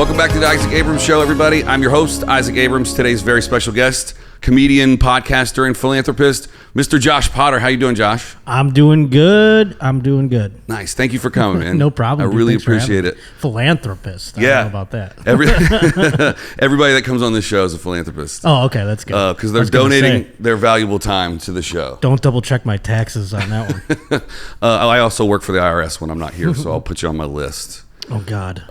Welcome back to the Isaac Abrams Show, everybody. I'm your host, Isaac Abrams. Today's very special guest, comedian, podcaster, and philanthropist, Mr. Josh Potter. How you doing, Josh? I'm doing good. Nice. Thank you for coming, man. No problem. I really appreciate it. Philanthropist. I Yeah. don't know about that. Everybody that comes on this show is a philanthropist. Oh, okay. That's good. Because they're donating their valuable time to the show. Don't double check my taxes on that one. I also work for the IRS when I'm not here, so I'll put you on my list. Oh, God.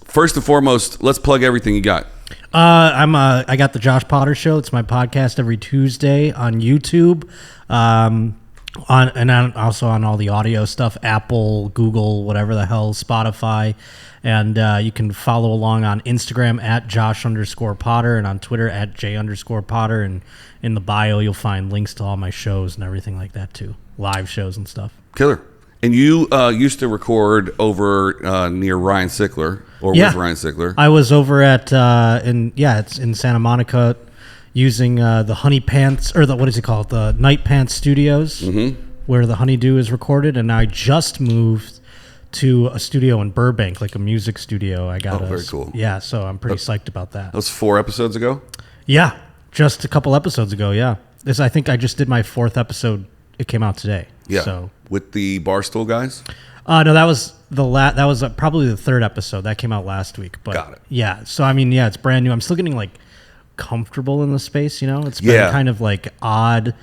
First and foremost, let's plug everything you got. I got the Josh Potter Show. It's my podcast every Tuesday on YouTube. Also on all the audio stuff, Apple, Google, whatever the hell, Spotify. And you can follow along on Instagram at Josh_Potter and on Twitter at J_Potter. And in the bio, you'll find links to all my shows and everything like that too. Live shows and stuff. Killer. And you used to record over near Ryan Sickler, or with Ryan Sickler. I was over at it's in Santa Monica, using the Honey Pants, or what is it called, the Nightpants Studios, where the Honeydew is recorded. And I just moved to a studio in Burbank, like a music studio. I got very cool. Yeah, so I'm pretty psyched about that. That was 4 episodes ago. Yeah, just a couple episodes ago. Yeah, I think I just did my 4th episode. It came out today. Yeah. So with the Barstool guys. No, that was that was probably the 3rd episode that came out last week. But got it. Yeah. So I mean, it's brand new. I'm still getting like comfortable in the space. It's been kind of like odd.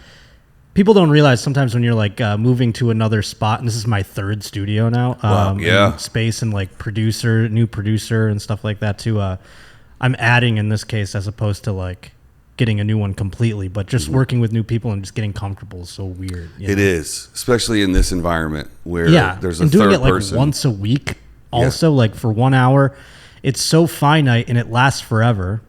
People don't realize sometimes when you're like moving to another spot, and this is my 3rd studio now. In space and like new producer and stuff like that too. I'm adding in this case as opposed to like getting a new one completely, but just working with new people and just getting comfortable is so weird. It is, especially in this environment where there's a and doing third it like person. Once a week also, like for 1 hour, it's so finite and it lasts forever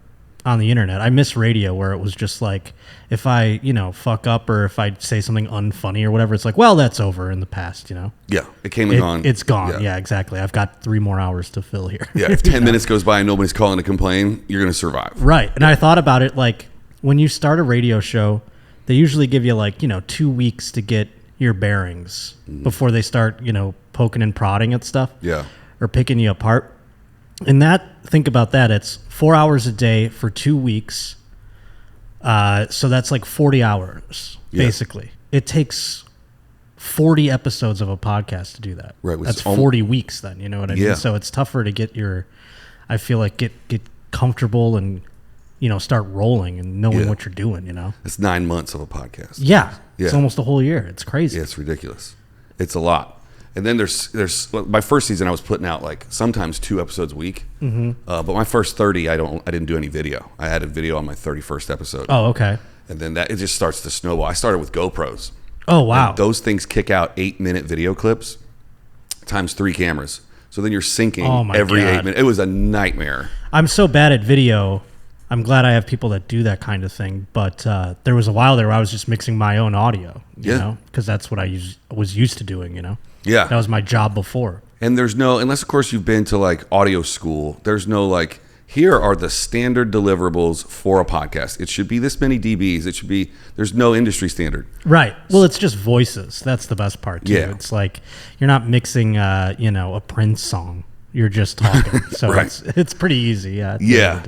on the internet. I miss radio where it was just like, if I, fuck up or if I say something unfunny or whatever, it's like, well, that's over in the past, Yeah, it came and gone. It's gone. Yeah, exactly. I've got 3 more hours to fill here. Yeah, if 10 minutes goes by and nobody's calling to complain, you're going to survive. Right. And I thought about it like, when you start a radio show, they usually give you like, 2 weeks to get your bearings before they start, poking and prodding at stuff. Yeah. Or picking you apart. And think about that. It's 4 hours a day for 2 weeks. So that's like 40 hours, basically. It takes 40 episodes of a podcast to do that. Right. That's 40 weeks then, you know what I mean? Yeah. So it's tougher to get I feel like get comfortable and start rolling and knowing what you're doing, It's 9 months of a podcast. Yeah. It's almost a whole year. It's crazy. Yeah, it's ridiculous. It's a lot. And then there's my first season, I was putting out like sometimes 2 episodes a week. But my first 30, I didn't do any video. I added video on my 31st episode. Oh, okay. And then it just starts to snowball. I started with GoPros. Oh, wow. And those things kick out 8-minute video clips times 3 cameras. So then you're syncing every 8 minutes. It was a nightmare. I'm so bad at video. I'm glad I have people that do that kind of thing, but there was a while there where I was just mixing my own audio, you know, because that's what I was used to doing, Yeah. That was my job before. And there's no, unless of course you've been to like audio school, there's no like, here are the standard deliverables for a podcast. It should be this many dBs. There's no industry standard. Right. Well, it's just voices. That's the best part too. Yeah. It's like you're not mixing, a Prince song. You're just talking. So it's pretty easy. Yeah.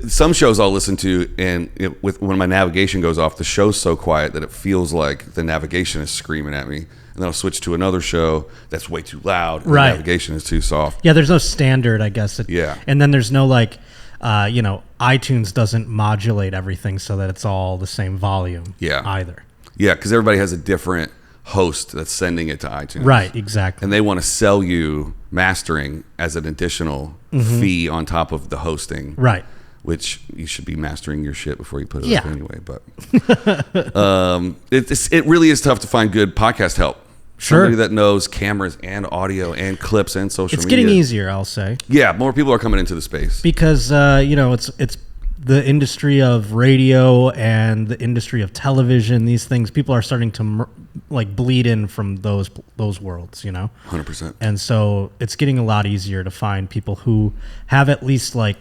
Some shows I'll listen to, and when my navigation goes off, the show's so quiet that it feels like the navigation is screaming at me. And then I'll switch to another show that's way too loud. And the navigation is too soft. Yeah, there's no standard, I guess. Yeah. And then there's no iTunes doesn't modulate everything so that it's all the same volume either. Yeah, because everybody has a different host that's sending it to iTunes. Right, exactly. And they want to sell you mastering as an additional fee on top of the hosting. Right. Which you should be mastering your shit before you put it up anyway. But it really is tough to find good podcast help. Sure. Somebody that knows cameras and audio and clips and social media. It's getting easier, I'll say. Yeah, more people are coming into the space. Because, it's the industry of radio and the industry of television, these things, people are starting to bleed in from those worlds, 100%. And so it's getting a lot easier to find people who have at least like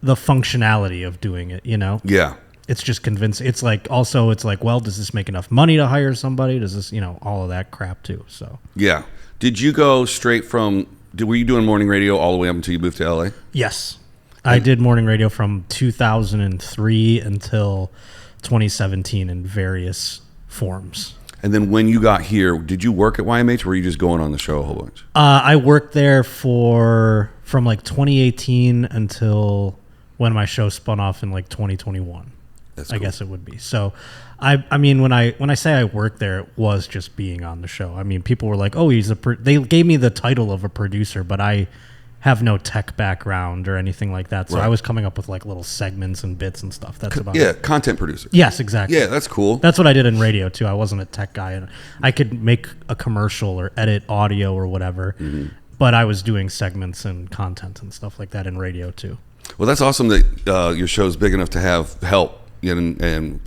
the functionality of doing it, Yeah. It's just convincing. It's like, well, does this make enough money to hire somebody? Does this, all of that crap too. So yeah. Did you go straight from were you doing morning radio all the way up until you moved to LA? Yes. I did morning radio from 2003 until 2017 in various forms. And then when you got here, did you work at YMH or were you just going on the show a whole bunch? I worked there from like 2018 until when my show spun off in like 2021. That's cool. I guess it would be. So I mean, when I say I worked there, it was just being on the show. I mean, people were like, oh, they gave me the title of a producer, but I have no tech background or anything like that. So I was coming up with like little segments and bits and stuff. That's about it. Content producer. Yes, exactly. Yeah, that's cool. That's what I did in radio too. I wasn't a tech guy, and I could make a commercial or edit audio or whatever, but I was doing segments and content and stuff like that in radio too. Well, that's awesome that your show's big enough to have help. I'm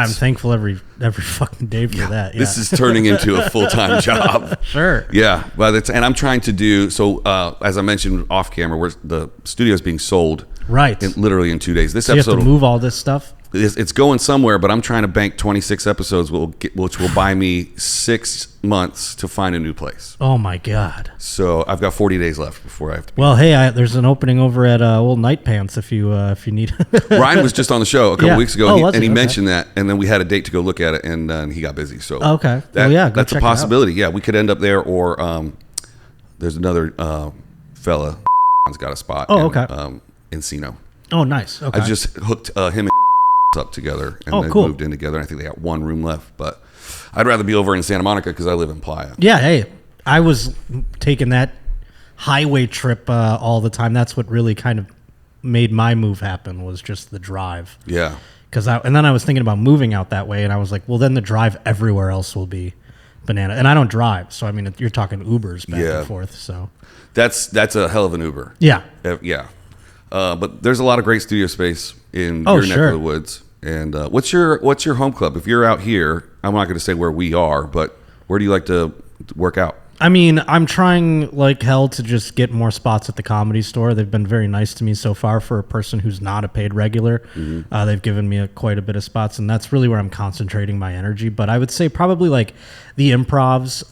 thankful every fucking day for that. Yeah. This is turning into a full-time job. Sure. Yeah, but and I'm trying to do so. As I mentioned off camera, where the studio is being sold, right? Literally in 2 days. This so episode you have to move all this stuff. It's going somewhere, but I'm trying to bank 26 episodes, which will buy me 6 months to find a new place. Oh my god! So I've got 40 days left before I have to. Well, hey, there's an opening over at old Nightpants if you need. Ryan was just on the show a couple weeks ago, and he okay. mentioned that, and then we had a date to go look at it, and he got busy. So okay, that's a possibility. Yeah, we could end up there, or there's another fella has got a spot. Okay. Encino. Oh, nice. Okay. I just hooked him and up together, and they moved in together. And I think they got one room left, but I'd rather be over in Santa Monica because I live in Playa. Yeah, hey, I was taking that highway trip all the time. That's what really kind of made my move happen, was just the drive. Yeah. And then I was thinking about moving out that way, and I was like, well, then the drive everywhere else will be banana. And I don't drive, so I mean, you're talking Ubers back and forth. So that's a hell of an Uber. Yeah. Yeah. But there's a lot of great studio space in your neck of the woods. And what's your home club? If you're out here, I'm not going to say where we are, but where do you like to work out? I mean, I'm trying like hell to just get more spots at the Comedy Store. They've been very nice to me so far for a person who's not a paid regular. Mm-hmm. They've given me quite a bit of spots, and that's really where I'm concentrating my energy. But I would say probably like the Improvs,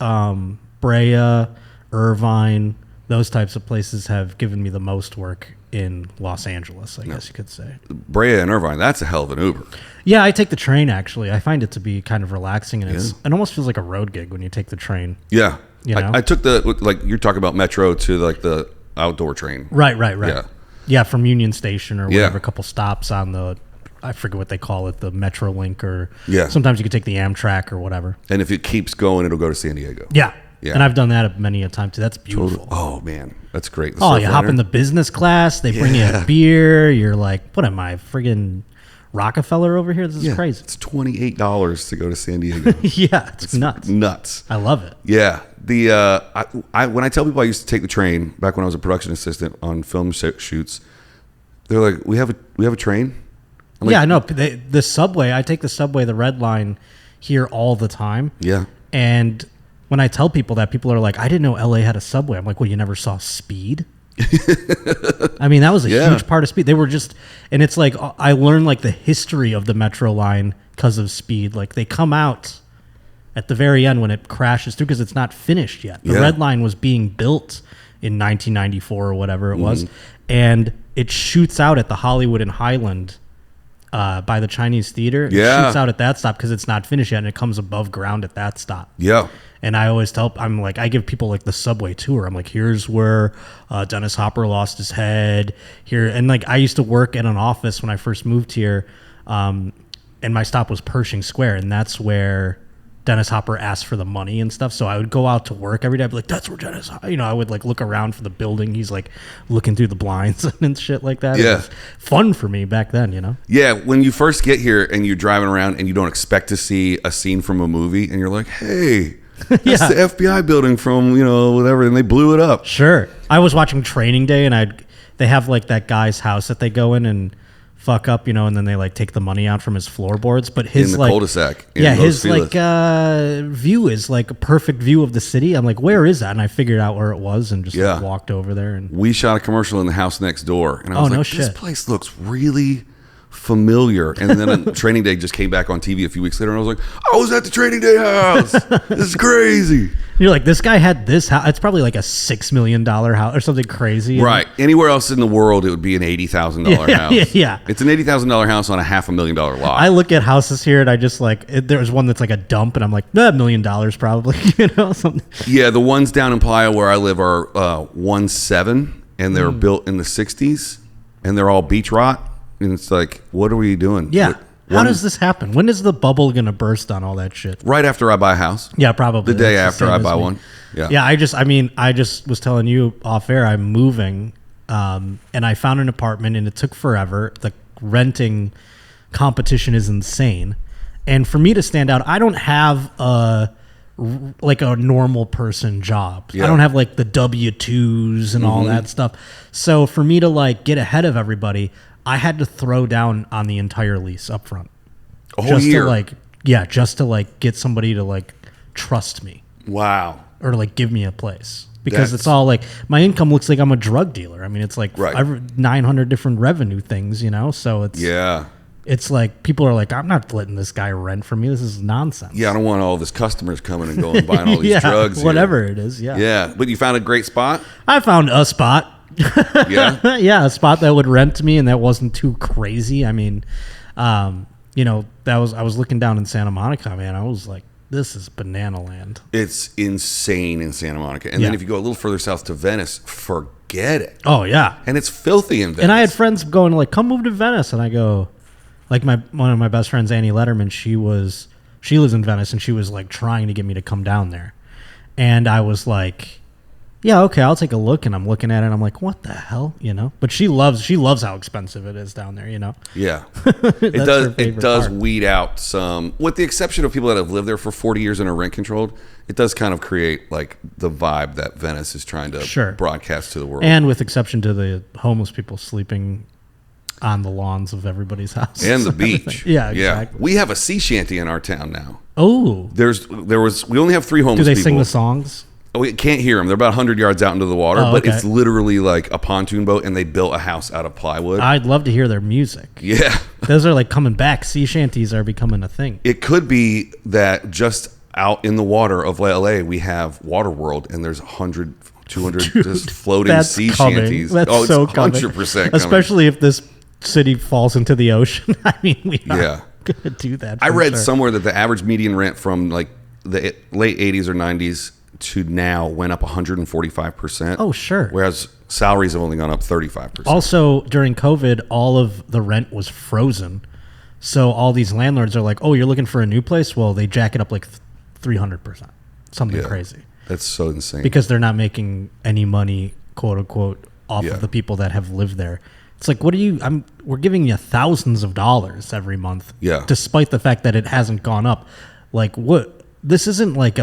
Brea, Irvine, those types of places have given me the most work in Los Angeles, I guess you could say. Brea and Irvine, that's a hell of an Uber. Yeah, I take the train, actually. I find it to be kind of relaxing, and it almost feels like a road gig when you take the train. Yeah. You know? I took you're talking about Metro to like the outdoor train. Right. Yeah, from Union Station or whatever, a couple stops on I forget what they call it, the Metro Link, or sometimes you could take the Amtrak or whatever. And if it keeps going, it'll go to San Diego. Yeah. And I've done that many a time too. That's beautiful. Oh man, that's great. You hop in the business class. They bring you a beer. You're like, what am I, friggin' Rockefeller over here? This is crazy. It's $28 to go to San Diego. It's nuts. Nuts. I love it. Yeah. When I tell people I used to take the train back when I was a production assistant on film shoots, they're like, we have a train. I'm like, I know. The subway. I take the subway, the Red Line, here all the time. Yeah. And when I tell people that, people are like, I didn't know LA had a subway. I'm like, well, you never saw Speed? I mean, that was a huge part of Speed. They were just, and it's like, I learned like the history of the Metro line because of Speed. Like they come out at the very end when it crashes through because it's not finished yet. The Red Line was being built in 1994 or whatever it was. And it shoots out at the Hollywood and Highland by the Chinese Theater. It shoots out at that stop because it's not finished yet, and it comes above ground at that stop. Yeah. And I always I give people like the subway tour. I'm like, here's where Dennis Hopper lost his head here. And like, I used to work in an office when I first moved here. And my stop was Pershing Square. And that's where Dennis Hopper asked for the money and stuff. So I would go out to work every day. I'd be like, that's where Dennis, I would like look around for the building. He's like looking through the blinds and shit like that. Yeah. It was fun for me back then, Yeah. When you first get here and you're driving around and you don't expect to see a scene from a movie and you're like, hey, that's the FBI building from, whatever. And they blew it up. Sure. I was watching Training Day and they have like that guy's house that they go in and fuck up, and then they like take the money out from his floorboards. But his in the cul-de-sac. His like view is like a perfect view of the city. I'm like, where is that? And I figured out where it was and just walked over there. And we shot a commercial in the house next door, and I was like, this place looks really familiar. And then Training Day just came back on TV a few weeks later, and I was like, I was at the Training Day house. This is crazy. You're like, this guy had this house. It's probably like a $6 million house or something crazy. Right. Anywhere else in the world, it would be an $80,000 house. Yeah. It's an $80,000 house on a $500,000 lot. I look at houses here and I just like, there's one that's like a dump and I'm like, $1 million probably, something. Yeah, the ones down in Playa where I live are 1.7, and they're built in the 60s, and they're all beach rot. And it's like, what are we doing? Yeah. How does this happen? When is the bubble going to burst on all that shit? Right after I buy a house. Yeah, probably. The day after I buy one. Yeah. Yeah, I just was telling you off air, I'm moving, and I found an apartment, and it took forever. The renting competition is insane. And for me to stand out, I don't have a normal person job. Yeah. I don't have like the W-2s and all that stuff. So for me to like get ahead of everybody, I had to throw down on the entire lease up front. A whole year? Just to like get somebody to like trust me. Wow. Or like give me a place. Because it's all like, my income looks like I'm a drug dealer. I mean, it's like 900 different revenue things, So it's... Yeah. It's like, people are like, I'm not letting this guy rent for me. This is nonsense. Yeah, I don't want all this customers coming and going buying all these drugs. Whatever it is, yeah. Yeah, but you found a great spot? I found a spot. Yeah? Yeah, a spot that would rent to me and that wasn't too crazy. I mean, I was looking down in Santa Monica, man. I was like, this is banana land. It's insane in Santa Monica. And then if you go a little further south to Venice, forget it. Oh, yeah. And it's filthy in Venice. And I had friends going like, come move to Venice. And I go... Like one of my best friends, Annie Letterman, she lives in Venice, and she was like trying to get me to come down there. And I was like, yeah, okay, I'll take a look. And I'm looking at it and I'm like, what the hell? But she loves how expensive it is down there, Yeah. It does weed out some, with the exception of people that have lived there for 40 years and are rent controlled. It does kind of create like the vibe that Venice is trying to broadcast to the world. And with exception to the homeless people sleeping on the lawns of everybody's house and the beach. Yeah, exactly. We have a sea shanty in our town now. Oh, we only have 3 homeless people. Do they sing the songs? We can't hear them. They're about 100 yards out into the water, but it's literally like a pontoon boat, and they built a house out of plywood. I'd love to hear their music. Yeah, those are like coming back. Sea shanties are becoming a thing. It could be that just out in the water of LA, we have Water World, and there's 100, 200 just floating sea shanties. That's so coming. 100% coming. Especially if this city falls into the ocean. I mean, we are gonna do that. I read somewhere that the average median rent from like the late 80s or 90s to now went up 145%. Oh, sure. Whereas salaries have only gone up 35%. Also, during COVID, all of the rent was frozen. So all these landlords are like, oh, you're looking for a new place? Well, they jack it up like 300%. Something crazy. That's so insane. Because they're not making any money, quote unquote, off of the people that have lived there. It's like, we're giving you thousands of dollars every month. Yeah. Despite the fact that it hasn't gone up. Like, what? This isn't like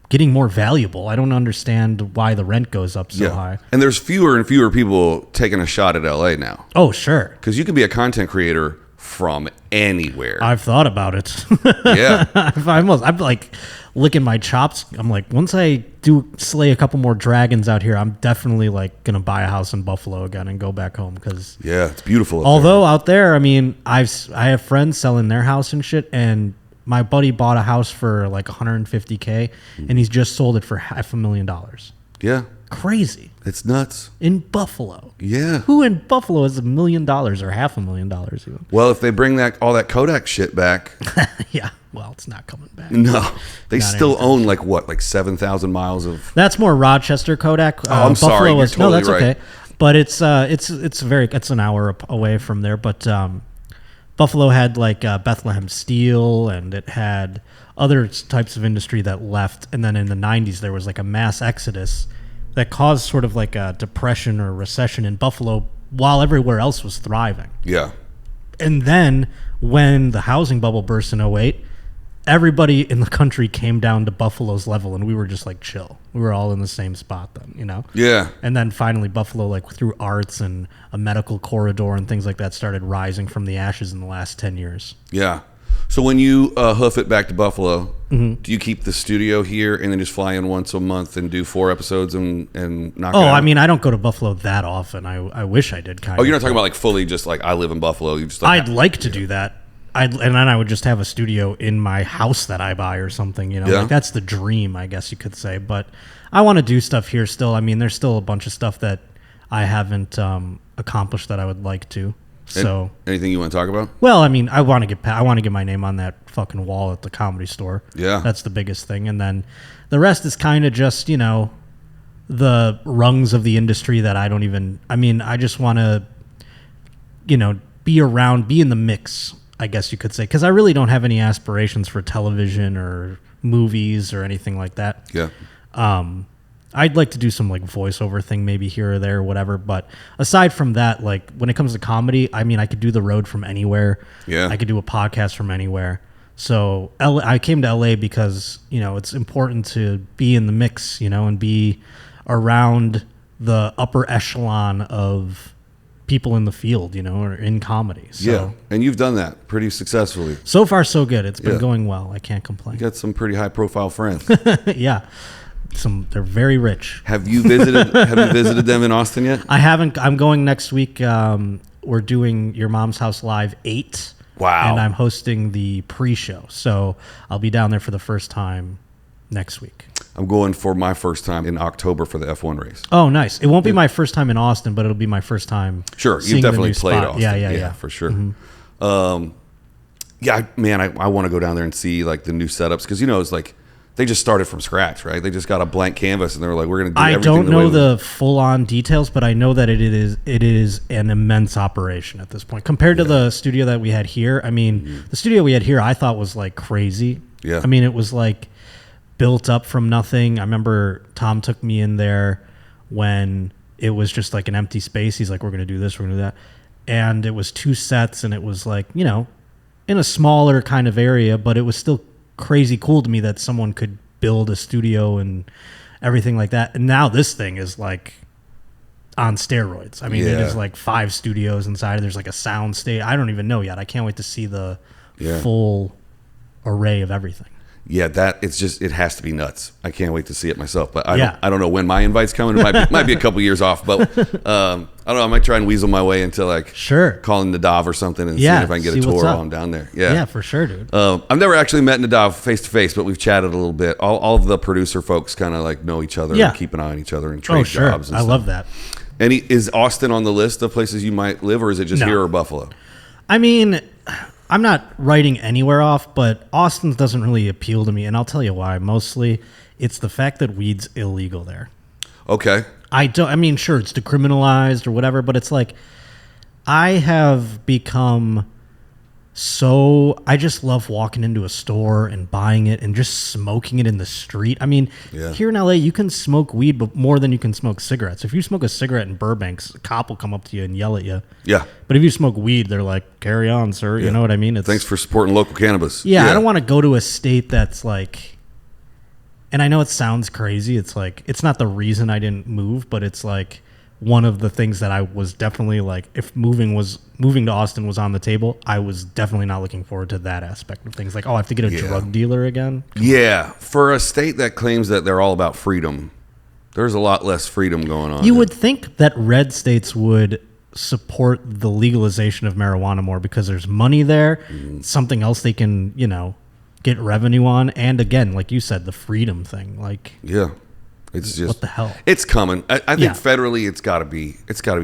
getting more valuable. I don't understand why the rent goes up so high. And there's fewer and fewer people taking a shot at LA now. Oh, sure. Because you can be a content creator from anywhere. I've thought about it. Yeah. I'm like licking my chops. I'm like, once I do slay a couple more dragons out here, I'm definitely like going to buy a house in Buffalo again and go back home. Because it's beautiful. Out there, I mean, I have friends selling their house and shit, and my buddy bought a house for like $150K, and he's just sold it for $500,000. Yeah. Crazy. It's nuts. In Buffalo. Yeah. Who in Buffalo has $1 million or $500,000 even? Well, if they bring all that Kodak shit back. Yeah. Well, it's not coming back. No. They still own like 7,000 miles of. That's more Rochester Kodak. I'm sorry. You're totally that's right. okay. But it's an hour away from there. But Buffalo had like Bethlehem Steel, and it had other types of industry that left. And then in the 90s, there was like a mass exodus that caused sort of like a depression or recession in Buffalo while everywhere else was thriving. Yeah. And then when the housing bubble burst in 2008, everybody in the country came down to Buffalo's level, and we were just like chill. We were all in the same spot then, Yeah. And then finally Buffalo, like through arts and a medical corridor and things like that, started rising from the ashes in the last 10 years. Yeah. So when you hoof it back to Buffalo, do you keep the studio here and then just fly in once a month and do 4 episodes and knock it out? I mean, I don't go to Buffalo that often. I wish I did kind of. Oh, you're not talking about like fully just like I live in Buffalo. You just like, I'd like to do that. And then I would just have a studio in my house that I buy or something, you know. Yeah. Like that's the dream, I guess you could say. But I want to do stuff here still. I mean, there's still a bunch of stuff that I haven't accomplished that I would like to. So anything you want to talk about? Well, I mean, I want to get my name on that fucking wall at the Comedy Store. Yeah. That's the biggest thing. And then the rest is kind of just, you know, the rungs of the industry that I just want to, you know, be in the mix, I guess you could say, because I really don't have any aspirations for television or movies or anything like that. Yeah. I'd like to do some like voiceover thing maybe here or there or whatever. But aside from that, like when it comes to comedy, I mean, I could do the road from anywhere. Yeah. I could do a podcast from anywhere. So I came to LA because, you know, it's important to be in the mix, you know, and be around the upper echelon of people in the field, you know, or in comedy. So, yeah. And you've done that pretty successfully. So far, so good. It's been going well. I can't complain. You got some pretty high profile friends. Yeah. They're very rich. Have you visited them in Austin yet? I haven't. I'm going next week. We're doing Your Mom's House Live 8. Wow. And I'm hosting the pre-show. So I'll be down there for the first time next week. I'm going for my first time in October for the F1 race. Oh, nice. It won't be my first time in Austin, but it'll be my first time. Sure. You've definitely played spot. Austin. Yeah, for sure. Mm-hmm. I want to go down there and see like the new setups because, you know, it's like they just started from scratch, right? They just got a blank canvas and they were like, we're going to do everything. I don't know the full-on details, but I know that it is an immense operation at this point compared to the studio that we had here. I mean, the studio we had here I thought was like crazy. Yeah. I mean, it was like built up from nothing. I remember Tom took me in there when it was just like an empty space. He's like, we're going to do this, we're going to do that. And it was 2 sets and it was like, you know, in a smaller kind of area, but it was still crazy cool to me that someone could build a studio and everything like that. And now this thing is like on steroids. I mean, it is like 5 studios inside. There's like a sound stage. I don't even know yet. I can't wait to see the full array of everything. Yeah, it has to be nuts. I can't wait to see it myself. But I don't know when my invite's coming. It might be a couple years off. But I don't know. I might try and weasel my way into like calling Nadav or something and seeing if I can get a tour while I'm down there. Yeah, for sure, dude. I've never actually met Nadav face to face, but we've chatted a little bit. All of the producer folks kind of like know each other and keep an eye on each other and trade jobs. And I love that. And is Austin on the list of places you might live, or is it just here or Buffalo? I mean, I'm not writing anywhere off, but Austin doesn't really appeal to me, and I'll tell you why. Mostly, it's the fact that weed's illegal there. Okay. I mean, sure, it's decriminalized or whatever, but it's like I have become I just love walking into a store and buying it and just smoking it in the street. I mean, here in LA, you can smoke weed but more than you can smoke cigarettes. If you smoke a cigarette in Burbank, a cop will come up to you and yell at you. Yeah. But if you smoke weed, they're like, carry on, sir. You know what I mean? Thanks for supporting local cannabis. Yeah, I don't want to go to a state that's like, and I know it sounds crazy. It's like, it's not the reason I didn't move, but it's like one of the things that I was definitely like, if moving to Austin was on the table, I was definitely not looking forward to that aspect of things. Like, I have to get a drug dealer again. Yeah. For a state that claims that they're all about freedom, there's a lot less freedom going on. You would think that red states would support the legalization of marijuana more because there's money there, something else they can, you know, get revenue on. And again, like you said, the freedom thing, like, it's just, what the hell? It's coming. I think federally, it's got to be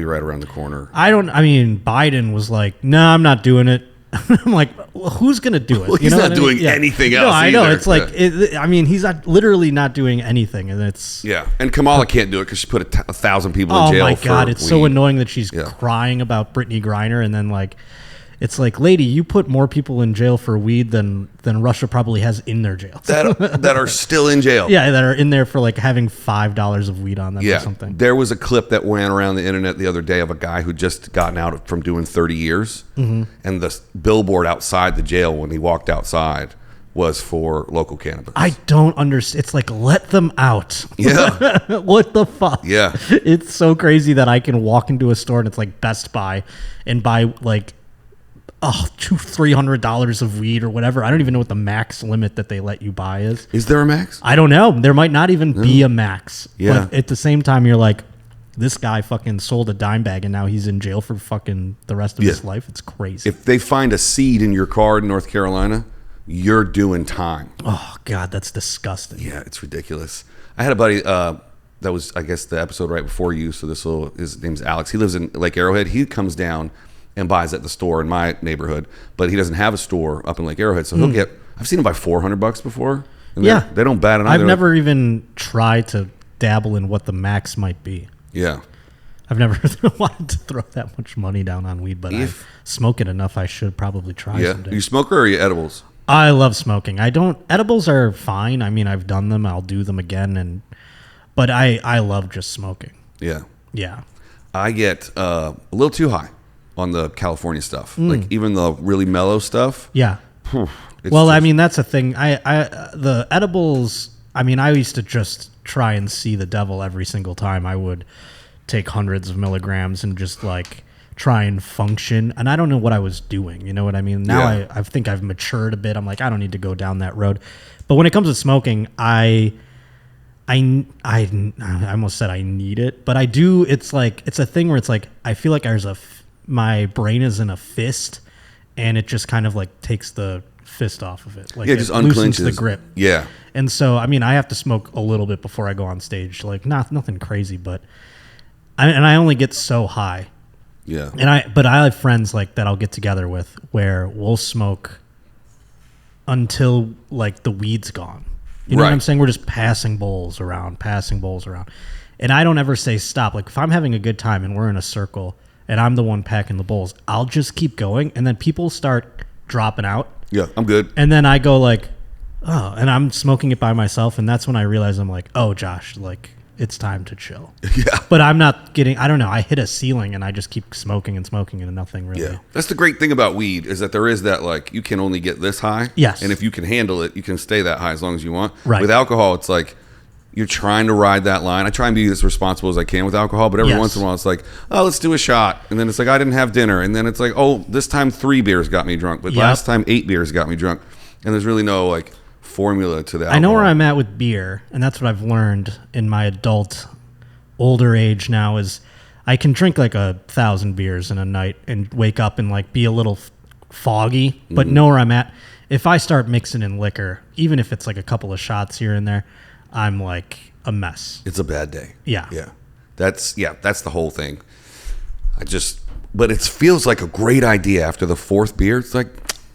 right around the corner. I mean, Biden was like, no, I'm not doing it. I'm like, well, who's going to do it? Well, he's not doing anything else. No, I know. Either. It's like, I mean, he's literally not doing anything. And it's. Yeah. And Kamala can't do it because she put 1,000 people in jail. Oh, my God. It's weed. So annoying that she's crying about Brittany Griner and then like, it's like, lady, you put more people in jail for weed than Russia probably has in their jails. that are still in jail. Yeah, that are in there for like having $5 of weed on them or something. There was a clip that went around the internet the other day of a guy who just gotten out from doing 30 years. And the billboard outside the jail when he walked outside was for local cannabis. I don't understand. It's like, let them out. Yeah. What the fuck? Yeah. It's so crazy that I can walk into a store and it's like Best Buy and buy like $200-$300 of weed or whatever. I don't even know what the max limit that they let you buy is. Is there a max? I don't know. There might not even be a max. Yeah. But at the same time, you're like, this guy fucking sold a dime bag and now he's in jail for fucking the rest of his life. It's crazy. If they find a seed in your car in North Carolina, you're doing time. Oh, God, that's disgusting. Yeah, it's ridiculous. I had a buddy that was, I guess, the episode right before you. So his name's Alex. He lives in Lake Arrowhead. He comes down and buys at the store in my neighborhood, but he doesn't have a store up in Lake Arrowhead. So he'll get, I've seen him buy $400 before. And they don't bat an eye. I've never even tried to dabble in what the max might be. Yeah. I've never wanted to throw that much money down on weed, but I smoke it enough. I should probably try someday. You smoker or are you edibles? I love smoking. Edibles are fine. I mean, I've done them. I'll do them again. But I love just smoking. Yeah. Yeah. I get a little too high on the California stuff. Like even the really mellow stuff. Yeah. Well, I mean, that's a thing. The edibles, I mean, I used to just try and see the devil every single time. I would take hundreds of milligrams and just like try and function. And I don't know what I was doing. You know what I mean? Now I think I've matured a bit. I'm like, I don't need to go down that road. But when it comes to smoking, I almost said I need it, but I do. It's like, it's a thing where it's like, I feel like my brain is in a fist and it just kind of like takes the fist off of it. Like it just loosens unclenches the grip. Yeah. And so, I mean, I have to smoke a little bit before I go on stage. Like nothing crazy, but I only get so high. Yeah. But I have friends like that I'll get together with where we'll smoke until like the weed's gone. You know what I'm saying? We're just passing bowls around. And I don't ever say stop. Like if I'm having a good time and we're in a circle and I'm the one packing the bowls, I'll just keep going. And then people start dropping out. Yeah, I'm good. And then I go like, oh, and I'm smoking it by myself. And that's when I realize I'm like, oh, Josh, like it's time to chill. Yeah. But I'm not getting, I don't know. I hit a ceiling and I just keep smoking and nothing really. Yeah. That's the great thing about weed is that there is that like, you can only get this high. Yes. And if you can handle it, you can stay that high as long as you want. Right. With alcohol, it's like, you're trying to ride that line. I try and be as responsible as I can with alcohol, but every once in a while it's like, oh, let's do a shot. And then it's like, I didn't have dinner. And then it's like, oh, this time 3 beers got me drunk, but last time 8 beers got me drunk. And there's really no like formula to the alcohol. I know where I'm at with beer, and that's what I've learned in my older age now is I can drink like 1,000 beers in a night and wake up and like be a little foggy, but know where I'm at. If I start mixing in liquor, even if it's like a couple of shots here and there, I'm like a mess. It's a bad day. Yeah. Yeah. That's the whole thing. But it feels like a great idea after the 4th beer. It's like,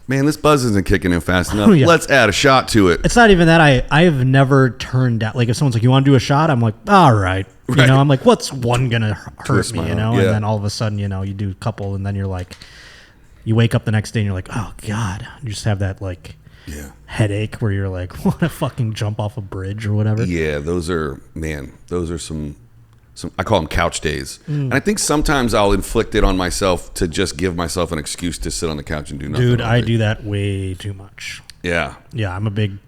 man, this buzz isn't kicking in fast enough. Yeah. Let's add a shot to it. It's not even that. I have never turned down. Like if someone's like, you want to do a shot? I'm like, all right. You know, I'm like, what's one going to hurt me, you know? Yeah. And then all of a sudden, you know, you do a couple and then you're like, you wake up the next day and you're like, oh God. You just have that like headache where you're like, want to fucking jump off a bridge or whatever. Yeah, those are some I call them couch days. And I think sometimes I'll inflict it on myself to just give myself an excuse to sit on the couch and do nothing. Dude, I do that way too much. Yeah. Yeah, I'm a big...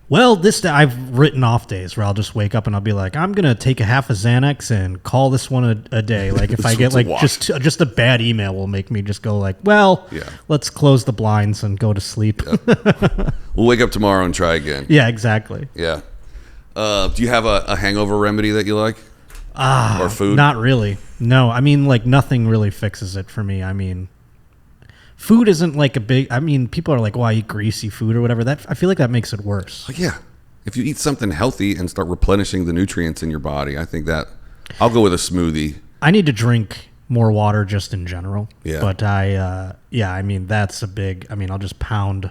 Well, I've written off days where I'll just wake up and I'll be like, I'm going to take a half a Xanax and call this one a day. Like if I get like just a bad email will make me just go like, well, let's close the blinds and go to sleep. Yeah. We'll wake up tomorrow and try again. Yeah, exactly. Yeah. Do you have a hangover remedy that you like? Or food? Not really. No, I mean, like nothing really fixes it for me. I mean, food isn't like people are like, well, I eat greasy food or whatever. I feel like that makes it worse. Yeah. If you eat something healthy and start replenishing the nutrients in your body, I think that I'll go with a smoothie. I need to drink more water just in general. Yeah. But I mean, that's I'll just pound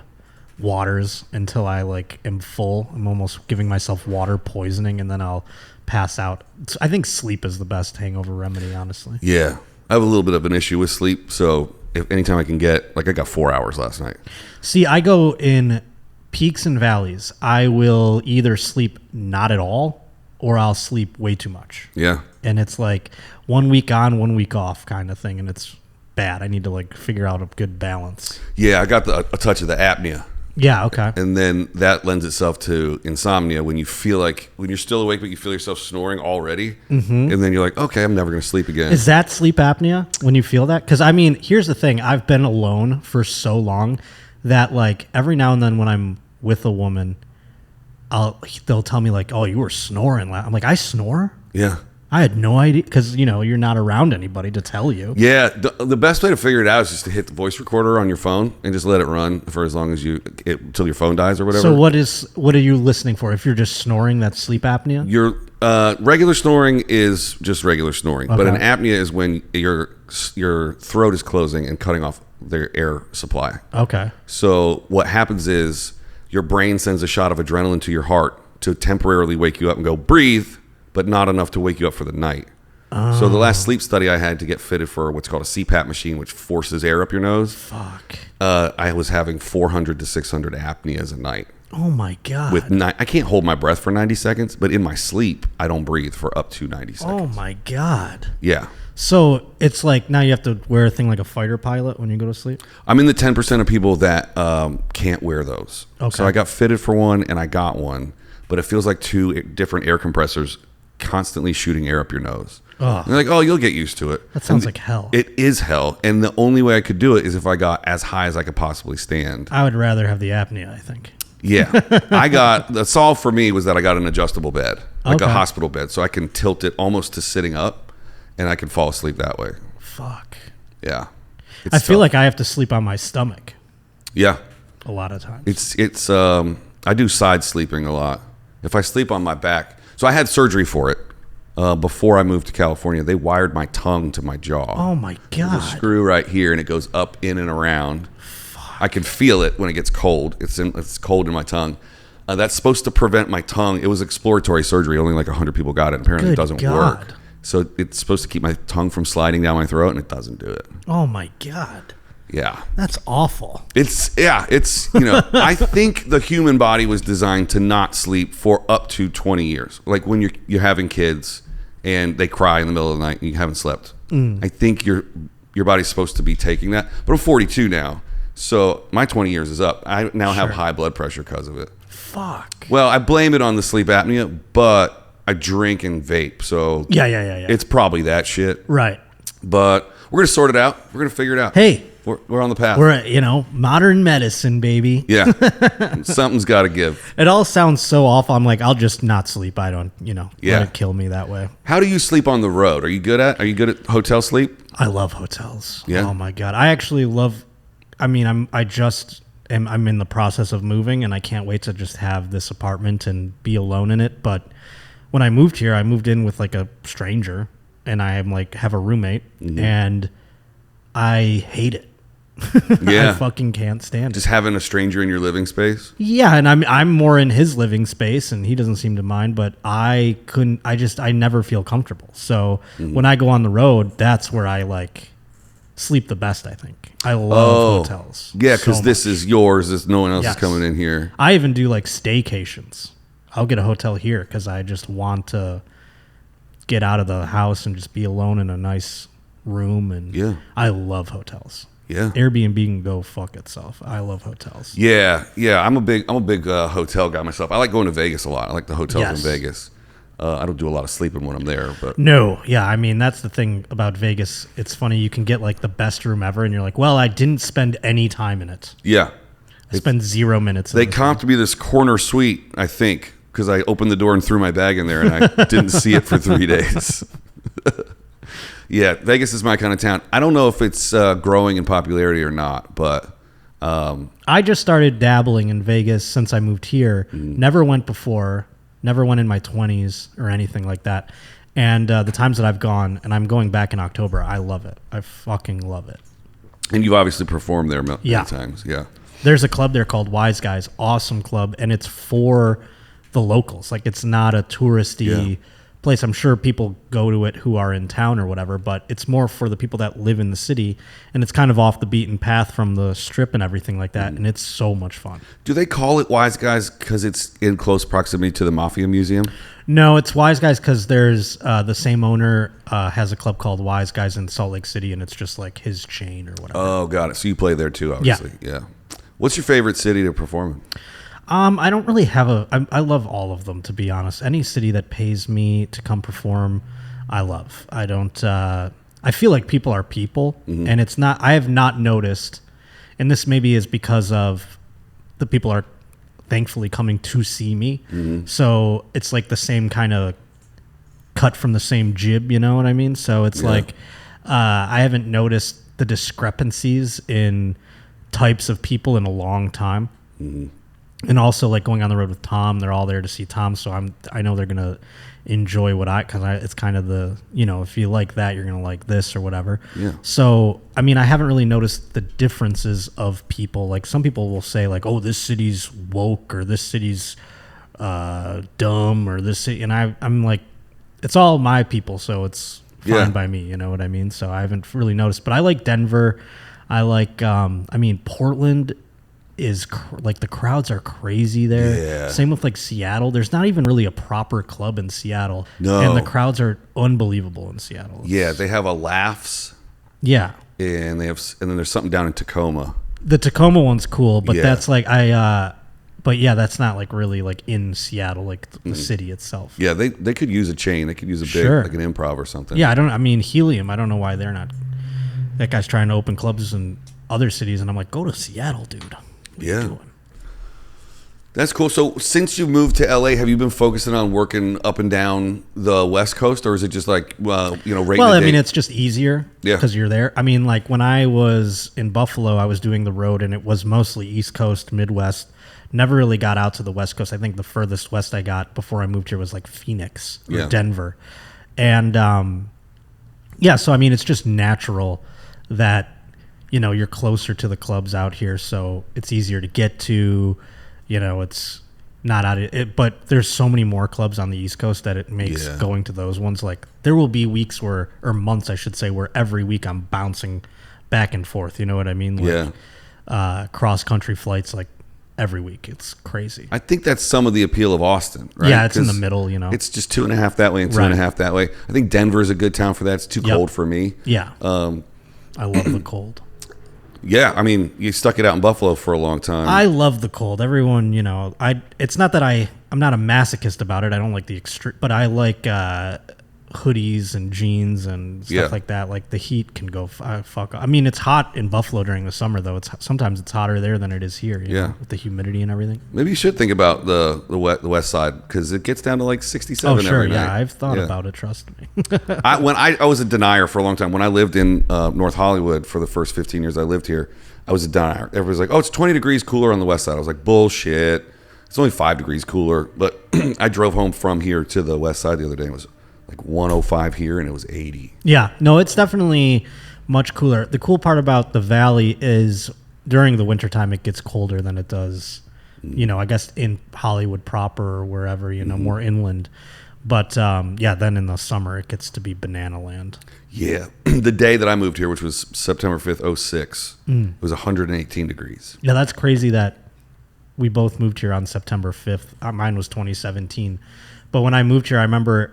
waters until I like am full. I'm almost giving myself water poisoning and then I'll pass out. I think sleep is the best hangover remedy, honestly. Yeah. I have a little bit of an issue with sleep, so if anytime I can get, like I got 4 hours last night. See, I go in peaks and valleys. I will either sleep not at all or I'll sleep way too much. Yeah. And it's like 1 week on, 1 week off kind of thing, and it's bad. I need to like figure out a good balance. Yeah, I got a touch of the apnea. Yeah, okay. And then that lends itself to insomnia when you're still awake, but you feel yourself snoring already. Mm-hmm. And then you're like, okay, I'm never going to sleep again. Is that sleep apnea when you feel that? Because, here's the thing. I've been alone for so long that, like, every now and then when I'm with a woman, they'll tell me, like, oh, you were snoring. I'm like, I snore? Yeah. I had no idea because, you're not around anybody to tell you. Yeah. The best way to figure it out is just to hit the voice recorder on your phone and just let it run for as long as until your phone dies or whatever. So what are you listening for? If you're just snoring, that's sleep apnea? Your regular snoring is just regular snoring. Okay. But an apnea is when your throat is closing and cutting off their air supply. Okay. So what happens is your brain sends a shot of adrenaline to your heart to temporarily wake you up and go, breathe, but not enough to wake you up for the night. Oh. So the last sleep study I had to get fitted for what's called a CPAP machine, which forces air up your nose. Fuck. I was having 400 to 600 apneas a night. Oh my God. I can't hold my breath for 90 seconds, but in my sleep, I don't breathe for up to 90 seconds. Oh my God. Yeah. So it's like now you have to wear a thing like a fighter pilot when you go to sleep? I'm in the 10% of people that can't wear those. Okay. So I got fitted for one and I got one, but it feels like two different air compressors constantly shooting air up your nose. They're like, oh, you'll get used to it. That sounds like hell. It is hell. And the only way I could do it is if I got as high as I could possibly stand. I would rather have the apnea, I think. Yeah. The solve for me was that I got an adjustable bed, like a hospital bed. So I can tilt it almost to sitting up and I can fall asleep that way. Fuck. Yeah. I feel like I have to sleep on my stomach. Yeah. A lot of times. It's I do side sleeping a lot. If I sleep on my back. So I had surgery for it before I moved to California. They wired my tongue to my jaw. Oh my God. There's a screw right here, and it goes up, in, and around. Fuck. I can feel it when it gets cold. It's cold in my tongue. That's supposed to prevent my tongue. It was exploratory surgery. Only like 100 people got it. Apparently, it doesn't work. So it's supposed to keep my tongue from sliding down my throat, and it doesn't do it. Oh my God. Yeah. That's awful. I think the human body was designed to not sleep for up to 20 years. Like when you're having kids and they cry in the middle of the night and you haven't slept. I think your body's supposed to be taking that. But I'm 42 now. So my 20 years is up. I now have high blood pressure because of it. Fuck. Well, I blame it on the sleep apnea, but I drink and vape. So yeah. It's probably that shit. Right. But we're going to sort it out. We're going to figure it out. Hey. We're on the path. We're, modern medicine, baby. Yeah. Something's got to give. It all sounds so awful. I'm like, I'll just not sleep. I don't, let it kill me that way. How do you sleep on the road? Are you good at hotel sleep? I love hotels. Yeah. Oh my God. I actually love, I'm in the process of moving and I can't wait to just have this apartment and be alone in it. But when I moved here, I moved in with like a stranger and I am like, have a roommate and I hate it. Yeah. I fucking can't stand it. Just having a stranger in your living space? Yeah, and I'm more in his living space and he doesn't seem to mind, but I never feel comfortable. So when I go on the road, that's where I like sleep the best, I think. I love hotels. Yeah, because this is yours. No one else is coming in here. I even do like staycations. I'll get a hotel here because I just want to get out of the house and just be alone in a nice room. And I love hotels. Yeah, Airbnb can go fuck itself. I love hotels. Yeah. I'm a big hotel guy myself. I like going to Vegas a lot. I like the hotels in Vegas. I don't do a lot of sleeping when I'm there, but no, yeah. That's the thing about Vegas. It's funny. You can get like the best room ever, and you're like, well, I didn't spend any time in it. Yeah, I spent 0 minutes. They comped me this corner suite, I think, because I opened the door and threw my bag in there, and I didn't see it for 3 days. Yeah, Vegas is my kind of town. I don't know if it's growing in popularity or not, but I just started dabbling in Vegas since I moved here. Never went before, never went in my 20s or anything like that. And the times that I've gone, and I'm going back in October, I love it. I fucking love it. And you've obviously performed there many times. Yeah. There's a club there called Wise Guys, awesome club, and it's for the locals. Like it's not a touristy place. I'm sure people go to it who are in town or whatever, but it's more for the people that live in the city, and it's kind of off the beaten path from the strip and everything like that, and it's so much fun. Do they call it Wise Guys because it's in close proximity to the Mafia Museum? No, it's Wise Guys because there's the same owner has a club called Wise Guys in Salt Lake City, and it's just like his chain or whatever. Oh, got it. So you play there too, obviously. Yeah. What's your favorite city to perform in? I don't really have I love all of them, to be honest. Any city that pays me to come perform, I love. I don't, I feel like people are people, and it's not, I have not noticed, and this maybe is because of the people are thankfully coming to see me. So it's like the same kind of cut from the same jib, you know what I mean? So it's like, I haven't noticed the discrepancies in types of people in a long time. And also, like, going on the road with Tom, they're all there to see Tom, so I know they're gonna enjoy it's kind of the, you know, if you like that, you're gonna like this or whatever. So I mean, I haven't really noticed the differences of people. Like, some people will say like, oh, this city's woke, or this city's dumb, or this city, and I'm like, it's all my people, so it's fine by me, you know what I mean? So I haven't really noticed, but I like Denver. I like I mean, Portland is like, the crowds are crazy there. Same with like Seattle. There's not even really a proper club in Seattle. And the crowds are unbelievable in Seattle. They have a Laughs. And then there's something down in Tacoma. The Tacoma one's cool, but that's like but that's not like really like in Seattle, like the city itself. They could use a chain. They could use a big like an Improv or something. I mean, Helium, I don't know why they're not. That guy's trying to open clubs in other cities, and I'm like, go to Seattle, dude. What are you doing? That's cool. So since you moved to LA, have you been focusing on working up and down the West Coast, or is it just like, well, you know, I mean, it's just easier because you're there. I mean, like, when I was in Buffalo, I was doing the road, and it was mostly East Coast, Midwest. Never really got out to the West Coast. I think the furthest west I got before I moved here was like Phoenix or Denver. And so I mean, it's just natural that, you know, you're closer to the clubs out here, so it's easier to get to. You know, it's not out of it, but there's so many more clubs on the East Coast that it makes going to those ones, like, there will be weeks or months, I should say, where every week I'm bouncing back and forth. You know what I mean? Like, cross country flights, like, every week. It's crazy. I think that's some of the appeal of Austin, right? Yeah, it's in the middle, you know. It's just 2.5 that way and 2.5 that way. I think Denver is a good town for that. It's too cold for me. I love the cold. I mean, you stuck it out in Buffalo for a long time. I love the cold. Everyone, you know, it's not that I'm not a masochist about it. I don't like the extreme, but I like hoodies and jeans and stuff like that. Like, the heat can go fuck. I mean, it's hot in Buffalo during the summer, though. Sometimes it's hotter there than it is here. You know, with the humidity and everything. Maybe you should think about the West Side, because it gets down to like 67 every night. I've thought about it. Trust me. I was a denier for a long time. When I lived in North Hollywood for the first 15 years I lived here, I was a denier. Everybody's like, "Oh, it's 20 degrees cooler on the West Side." I was like, "Bullshit! It's only 5 degrees cooler." But I drove home from here to the West Side the other day. It was like 105 here, and it was 80. Yeah, no, it's definitely much cooler. The cool part about the Valley is during the wintertime it gets colder than it does, you know, I guess in Hollywood proper or wherever, you know, more inland. But then in the summer it gets to be banana land. Yeah, the day that I moved here, which was September 5th, 06, it was 118 degrees. Yeah, that's crazy that we both moved here on September 5th. Mine was 2017. But when I moved here, I remember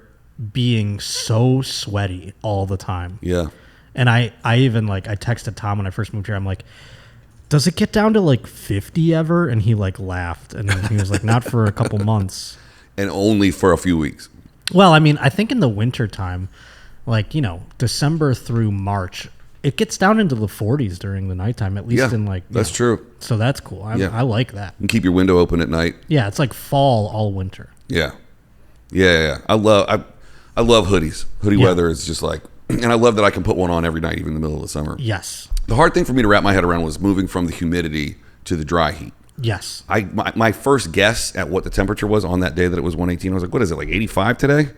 being so sweaty all the time. Yeah. And I even, like, I texted Tom when I first moved here. I'm like, does it get down to like 50 ever? And he like laughed, and he was like, not for a couple months. And only for a few weeks. Well, I mean, I think in the winter time, like, you know, December through March, it gets down into the 40s during the nighttime, at least in like... That's true. So that's cool. I like that. And keep your window open at night. Yeah, it's like fall all winter. Yeah. I love hoodies. Hoodie weather is just like... And I love that I can put one on every night, even in the middle of the summer. Yes. The hard thing for me to wrap my head around was moving from the humidity to the dry heat. Yes. My first guess at what the temperature was on that day that it was 118, I was like, what is it, like 85 today?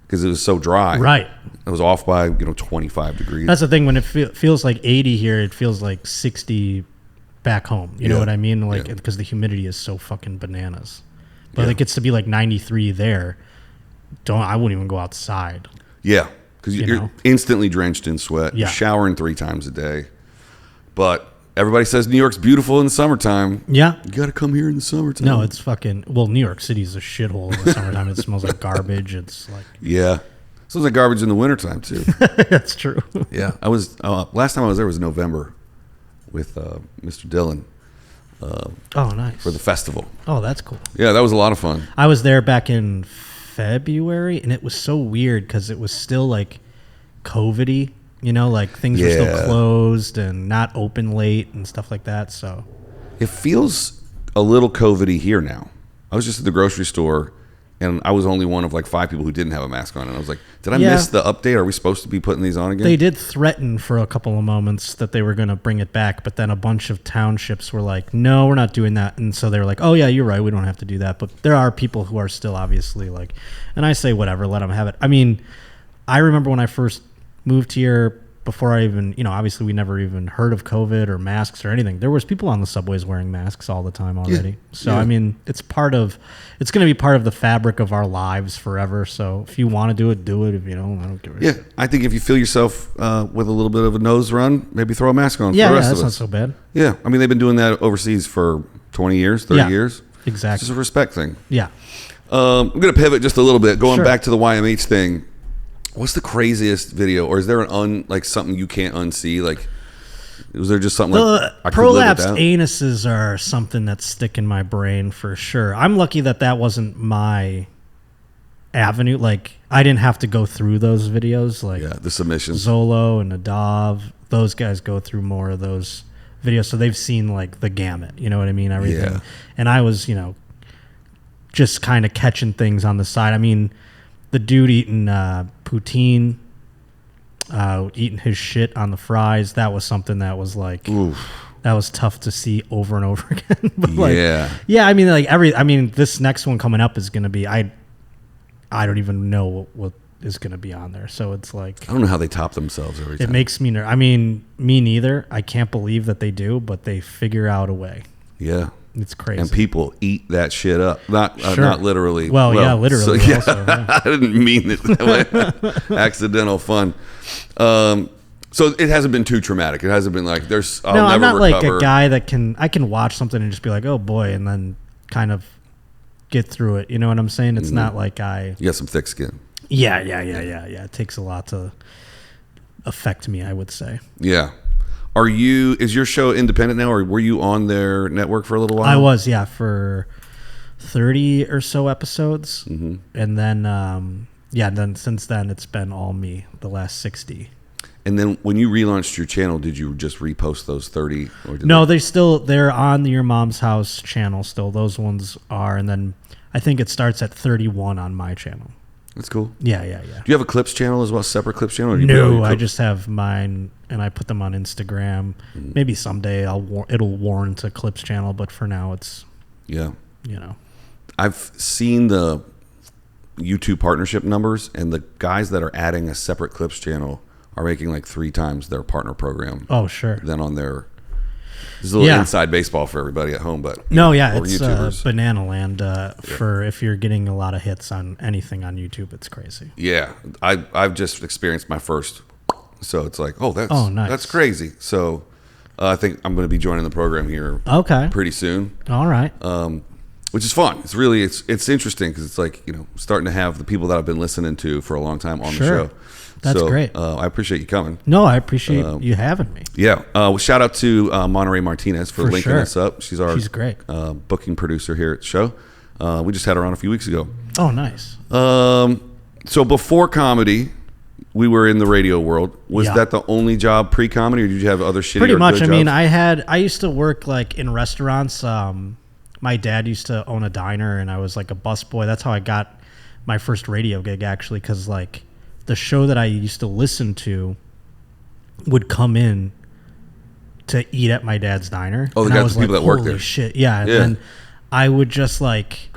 Because it was so dry. Right. It was off by 25 degrees. That's the thing. When it feels like 80 here, it feels like 60 back home. You know what I mean? Like, because the humidity is so fucking bananas. But it gets to be like 93 there. I wouldn't even go outside. Yeah. Because you're instantly drenched in sweat. Yeah. You're showering 3 times a day. But everybody says New York's beautiful in the summertime. Yeah. You got to come here in the summertime. No, it's fucking... Well, New York City's a shithole in the summertime. It smells like garbage. It's like... Yeah. It smells like garbage in the wintertime, too. That's true. Yeah. I was... last time I was there was November with Mr. Dillon. Nice. For the festival. Oh, that's cool. Yeah, that was a lot of fun. I was there back in February, and it was so weird because it was still like COVID-y, like things were still closed and not open late and stuff like that. So it feels a little COVID-y here now. I was just at the grocery store, and I was only one of like 5 people who didn't have a mask on. And I was like, did I miss the update? Are we supposed to be putting these on again? They did threaten for a couple of moments that they were going to bring it back, but then a bunch of townships were like, no, we're not doing that. And so they were like, oh, yeah, you're right. We don't have to do that. But there are people who are still obviously like, and I say, whatever, let them have it. I mean, I remember when I first moved here, before I even, obviously we never even heard of COVID or masks or anything. There was people on the subways wearing masks all the time already. Yeah. So, I mean, it's going to be part of the fabric of our lives forever. So if you want to do it, do it. If you don't, I don't give a shit. Yeah, I think if you feel yourself with a little bit of a nose run, maybe throw a mask on for the rest of us. Yeah, that's not so bad. Yeah, I mean, they've been doing that overseas for 20 years, 30 years. Exactly. It's just a respect thing. Yeah. I'm going to pivot just a little bit. Going back to the YMH thing. What's the craziest video, or is there something you can't unsee? Like, was there just something like I could live prolapsed anuses are something that's stick in my brain for sure. I'm lucky that wasn't my avenue. Like, I didn't have to go through those videos. Like, the submissions. Zolo and Nadav, those guys go through more of those videos, so they've seen like the gamut. You know what I mean? Everything. Yeah. And I was, just kind of catching things on the side. I mean, the dude eating poutine, eating his shit on the fries, that was something that was like, oof. That was tough to see over and over again. But I mean, this next one coming up is going to be, I don't even know what is going to be on there. So it's like, I don't know how they top themselves every time. It makes me nervous. I mean, me neither. I can't believe that they do, but they figure out a way. Yeah. It's crazy. And people eat that shit up. Not literally. Well, yeah, literally. So, also, yeah. I didn't mean it that way. Accidental fun. So it hasn't been too traumatic. It hasn't been like I'll never I'm not recover. like a guy that I can watch something and just be like, oh boy, and then kind of get through it. You know what I'm saying? It's not like You got some thick skin. Yeah. It takes a lot to affect me, I would say. Yeah. Is your show independent now, or were you on their network for a little while? I was, for 30 or so episodes. Mm-hmm. And then, then since then it's been all me, the last 60. And then when you relaunched your channel, did you just repost those 30? No, they're on Your Mom's House channel still. Those ones are, and then I think it starts at 31 on my channel. That's cool. Yeah. Do you have a clips channel as well, separate clips channel? No, I just have mine, and I put them on Instagram. Maybe someday it'll warrant a clips channel, but for now it's I've seen the YouTube partnership numbers, and the guys that are adding a separate clips channel are making like 3 times their partner program. Oh, sure. Than on their. This is a little inside baseball for everybody at home, but it's banana land for if you're getting a lot of hits on anything on YouTube. It's crazy. Yeah, I've just experienced my first, so it's like, nice. That's crazy. So I think I'm going to be joining the program here. Pretty soon. All right. Which is fun. It's really it's interesting because it's like starting to have the people that I've been listening to for a long time on the show. That's great. I appreciate you coming. No, I appreciate you having me. Yeah. Shout out to Monterey Martinez for linking us up. She's great. Booking producer here at the show. We just had her on a few weeks ago. Oh, nice. So before comedy, we were in the radio world. Was that the only job pre-comedy, or did you have other shitty Pretty or much. good I mean, jobs? I used to work like in restaurants. My dad used to own a diner, and I was like a busboy. That's how I got my first radio gig, actually, because like the show that I used to listen to would come in to eat at my dad's diner. Oh, the people that work there. Holy shit, yeah. And then I would just like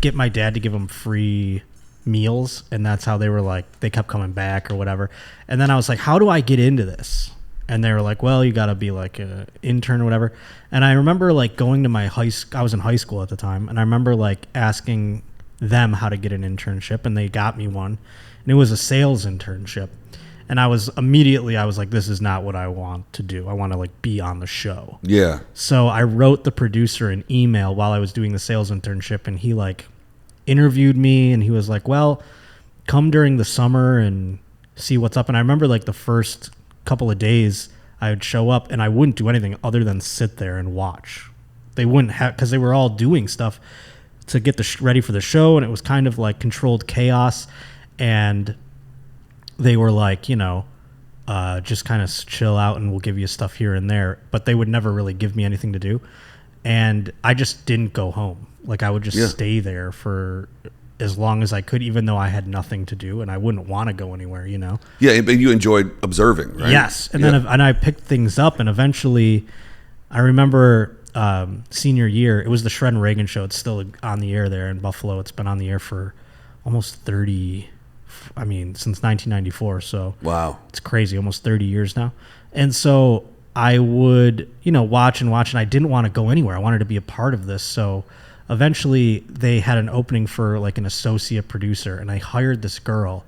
get my dad to give them free meals, and that's how they were like, they kept coming back or whatever. And then I was like, how do I get into this? And they were like, well, you got to be like an intern or whatever. And I remember like going to my I was in high school at the time, and I remember like asking them how to get an internship, and they got me one. And it was a sales internship. And I was like, this is not what I want to do. I want to like be on the show. Yeah. So I wrote the producer an email while I was doing the sales internship, and he like interviewed me, and he was like, well, come during the summer and see what's up. And I remember like the first couple of days I would show up and I wouldn't do anything other than sit there and watch. they wouldn't have, because they were all doing stuff to get ready for the show, and it was kind of like controlled chaos, and they were like, just kind of chill out and we'll give you stuff here and there, but they would never really give me anything to do. And I just didn't go home. Like I would just stay there for as long as I could, even though I had nothing to do and I wouldn't want to go anywhere, Yeah, but you enjoyed observing, right? Yes. And then I picked things up, and eventually I remember senior year, it was the Shred and Reagan show. It's still on the air there in Buffalo. It's been on the air for almost since 1994. So wow, it's crazy, almost 30 years now. And so I would, watch, and I didn't want to go anywhere. I wanted to be a part of this. So eventually they had an opening for like an associate producer, and I hired this girl,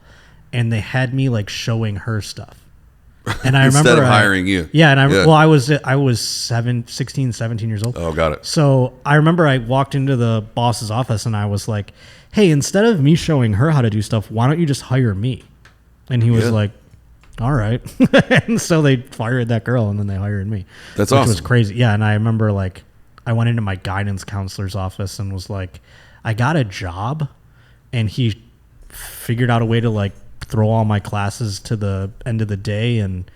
and they had me like showing her stuff. And I Instead remember of hiring you. Yeah. And I was 16, 17 years old. Oh, got it. So I remember I walked into the boss's office and I was like, hey, instead of me showing her how to do stuff, why don't you just hire me? And he was like, all right. And so they fired that girl, and then they hired me. That's awesome. Which was crazy. Yeah. And I remember like, I went into my guidance counselor's office and was like, I got a job, and he figured out a way to like throw all my classes to the end of the day and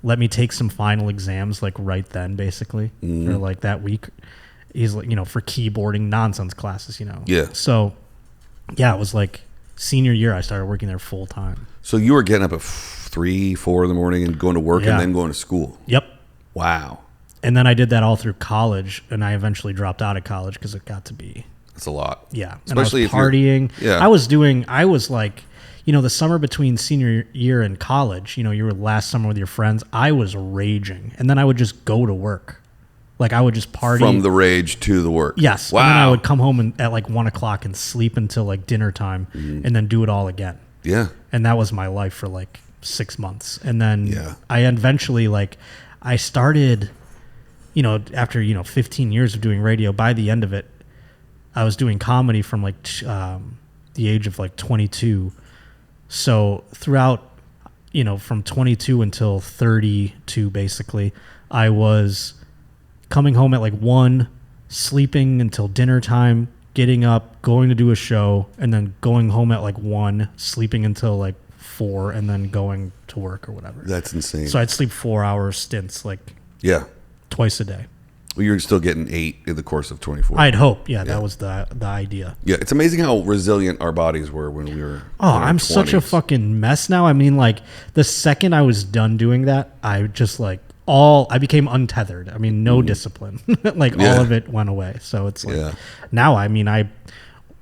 let me take some final exams like right then, basically, or like that week. He's like, for keyboarding nonsense classes, Yeah. So yeah, it was like senior year I started working there full time. So you were getting up at 3, 4 in the morning and going to work and then going to school. Yep. Wow. And then I did that all through college, and I eventually dropped out of college because it got to be. That's a lot. Yeah. Especially and I was partying. Yeah. I was like, the summer between senior year and college, your last summer with your friends, I was raging. And then I would just go to work. Like I would just party. From the rage to the work. Yes. Wow. And then I would come home at like 1 o'clock and sleep until like dinner time, and then do it all again. Yeah. And that was my life for like 6 months. And then I eventually I started, after, 15 years of doing radio, by the end of it, I was doing comedy from like the age of like 22. So throughout, from 22 until 32, basically, I was coming home at like 1, sleeping until dinner time, getting up, going to do a show, and then going home at like 1, sleeping until like 4, and then going to work or whatever. That's insane. So I'd sleep 4-hour stints, like twice a day. Well, you're still getting 8 in the course of 24. I'd hope. Yeah, that was the idea. Yeah, it's amazing how resilient our bodies were when we were. Oh, I'm 20s. Such a fucking mess now. I mean, like the second I was done doing that, I just I became untethered. I mean, no discipline. All of it went away. So it's like now, I mean, I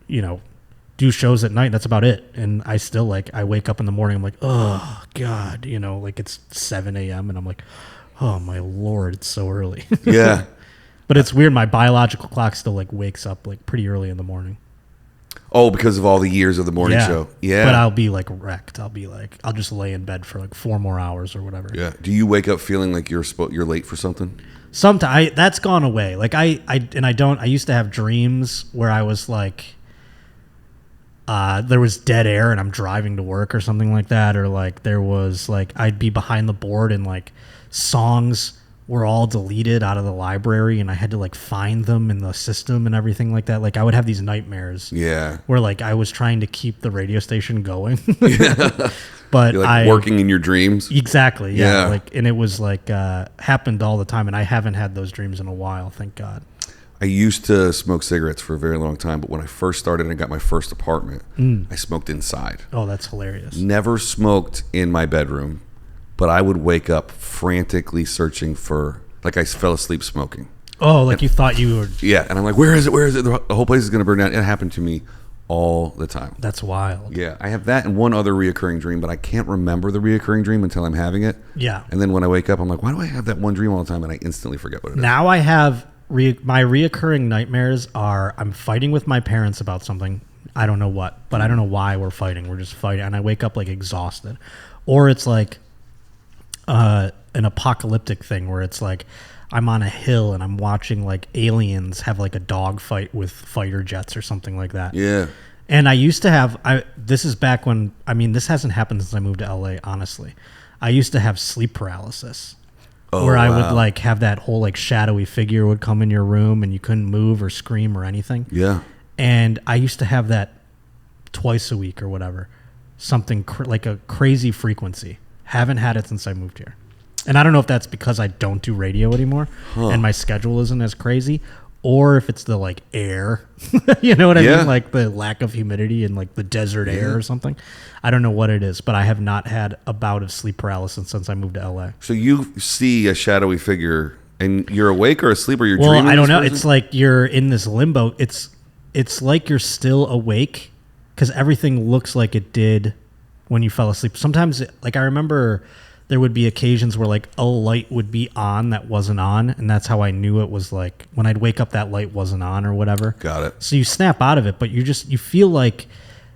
do shows at night. That's about it. And I still I wake up in the morning. I'm like, oh God, it's 7 a.m. and I'm like, oh my Lord, it's so early. Yeah. But it's weird. My biological clock still wakes up pretty early in the morning. Oh, because of all the years of the morning show. Yeah. But I'll be wrecked. I'll just lay in bed for 4 more hours or whatever. Yeah. Do you wake up feeling like you're late for something? Sometimes that's gone away. I used to have dreams where I was there was dead air and I'm driving to work or something like that, or there was I'd be behind the board and songs were all deleted out of the library and I had to find them in the system and everything like that. I would have these nightmares. Yeah. Where I was trying to keep the radio station going. But you're working in your dreams. Exactly. Yeah. And it was happened all the time, and I haven't had those dreams in a while, thank God. I used to smoke cigarettes for a very long time, but when I first started and got my first apartment, I smoked inside. Oh, that's hilarious. Never smoked in my bedroom, but I would wake up frantically searching for, I fell asleep smoking. Oh, you thought you were... Yeah, and I'm like, where is it? Where is it? The whole place is going to burn down. It happened to me all the time. That's wild. Yeah, I have that and one other reoccurring dream, but I can't remember the reoccurring dream until I'm having it. Yeah. And then when I wake up, I'm like, why do I have that one dream all the time? And I instantly forget what it is. Now I have... my reoccurring nightmares are I'm fighting with my parents about something. I don't know what, but I don't know why we're fighting. We're just fighting, and I wake up exhausted. Or it's an apocalyptic thing where it's I'm on a hill and I'm watching aliens have a dog fight with fighter jets or something like that. Yeah. And I used to have, this is back when, this hasn't happened since I moved to LA, honestly. I used to have sleep paralysis where I would like have that whole like shadowy figure would come in your room and you couldn't move or scream or anything. Yeah. And I used to have that twice a week or whatever, something like a crazy frequency. Haven't had it since I moved here. And I don't know if that's because I don't do radio anymore and my schedule isn't as crazy, or if it's the like air, you know what I mean? Like the lack of humidity and like the desert air or something. I don't know what it is, but I have not had a bout of sleep paralysis since I moved to LA. So you see a shadowy figure and you're awake or asleep or you're dreaming? Well, I don't know. It's like you're in this limbo. It's like you're still awake because everything looks like it did when you fell asleep. Sometimes, like I remember there would be occasions where like a light would be on that wasn't on, and that's how I knew it was like when I'd wake up that light wasn't on or whatever. Got it. So you snap out of it, but you feel like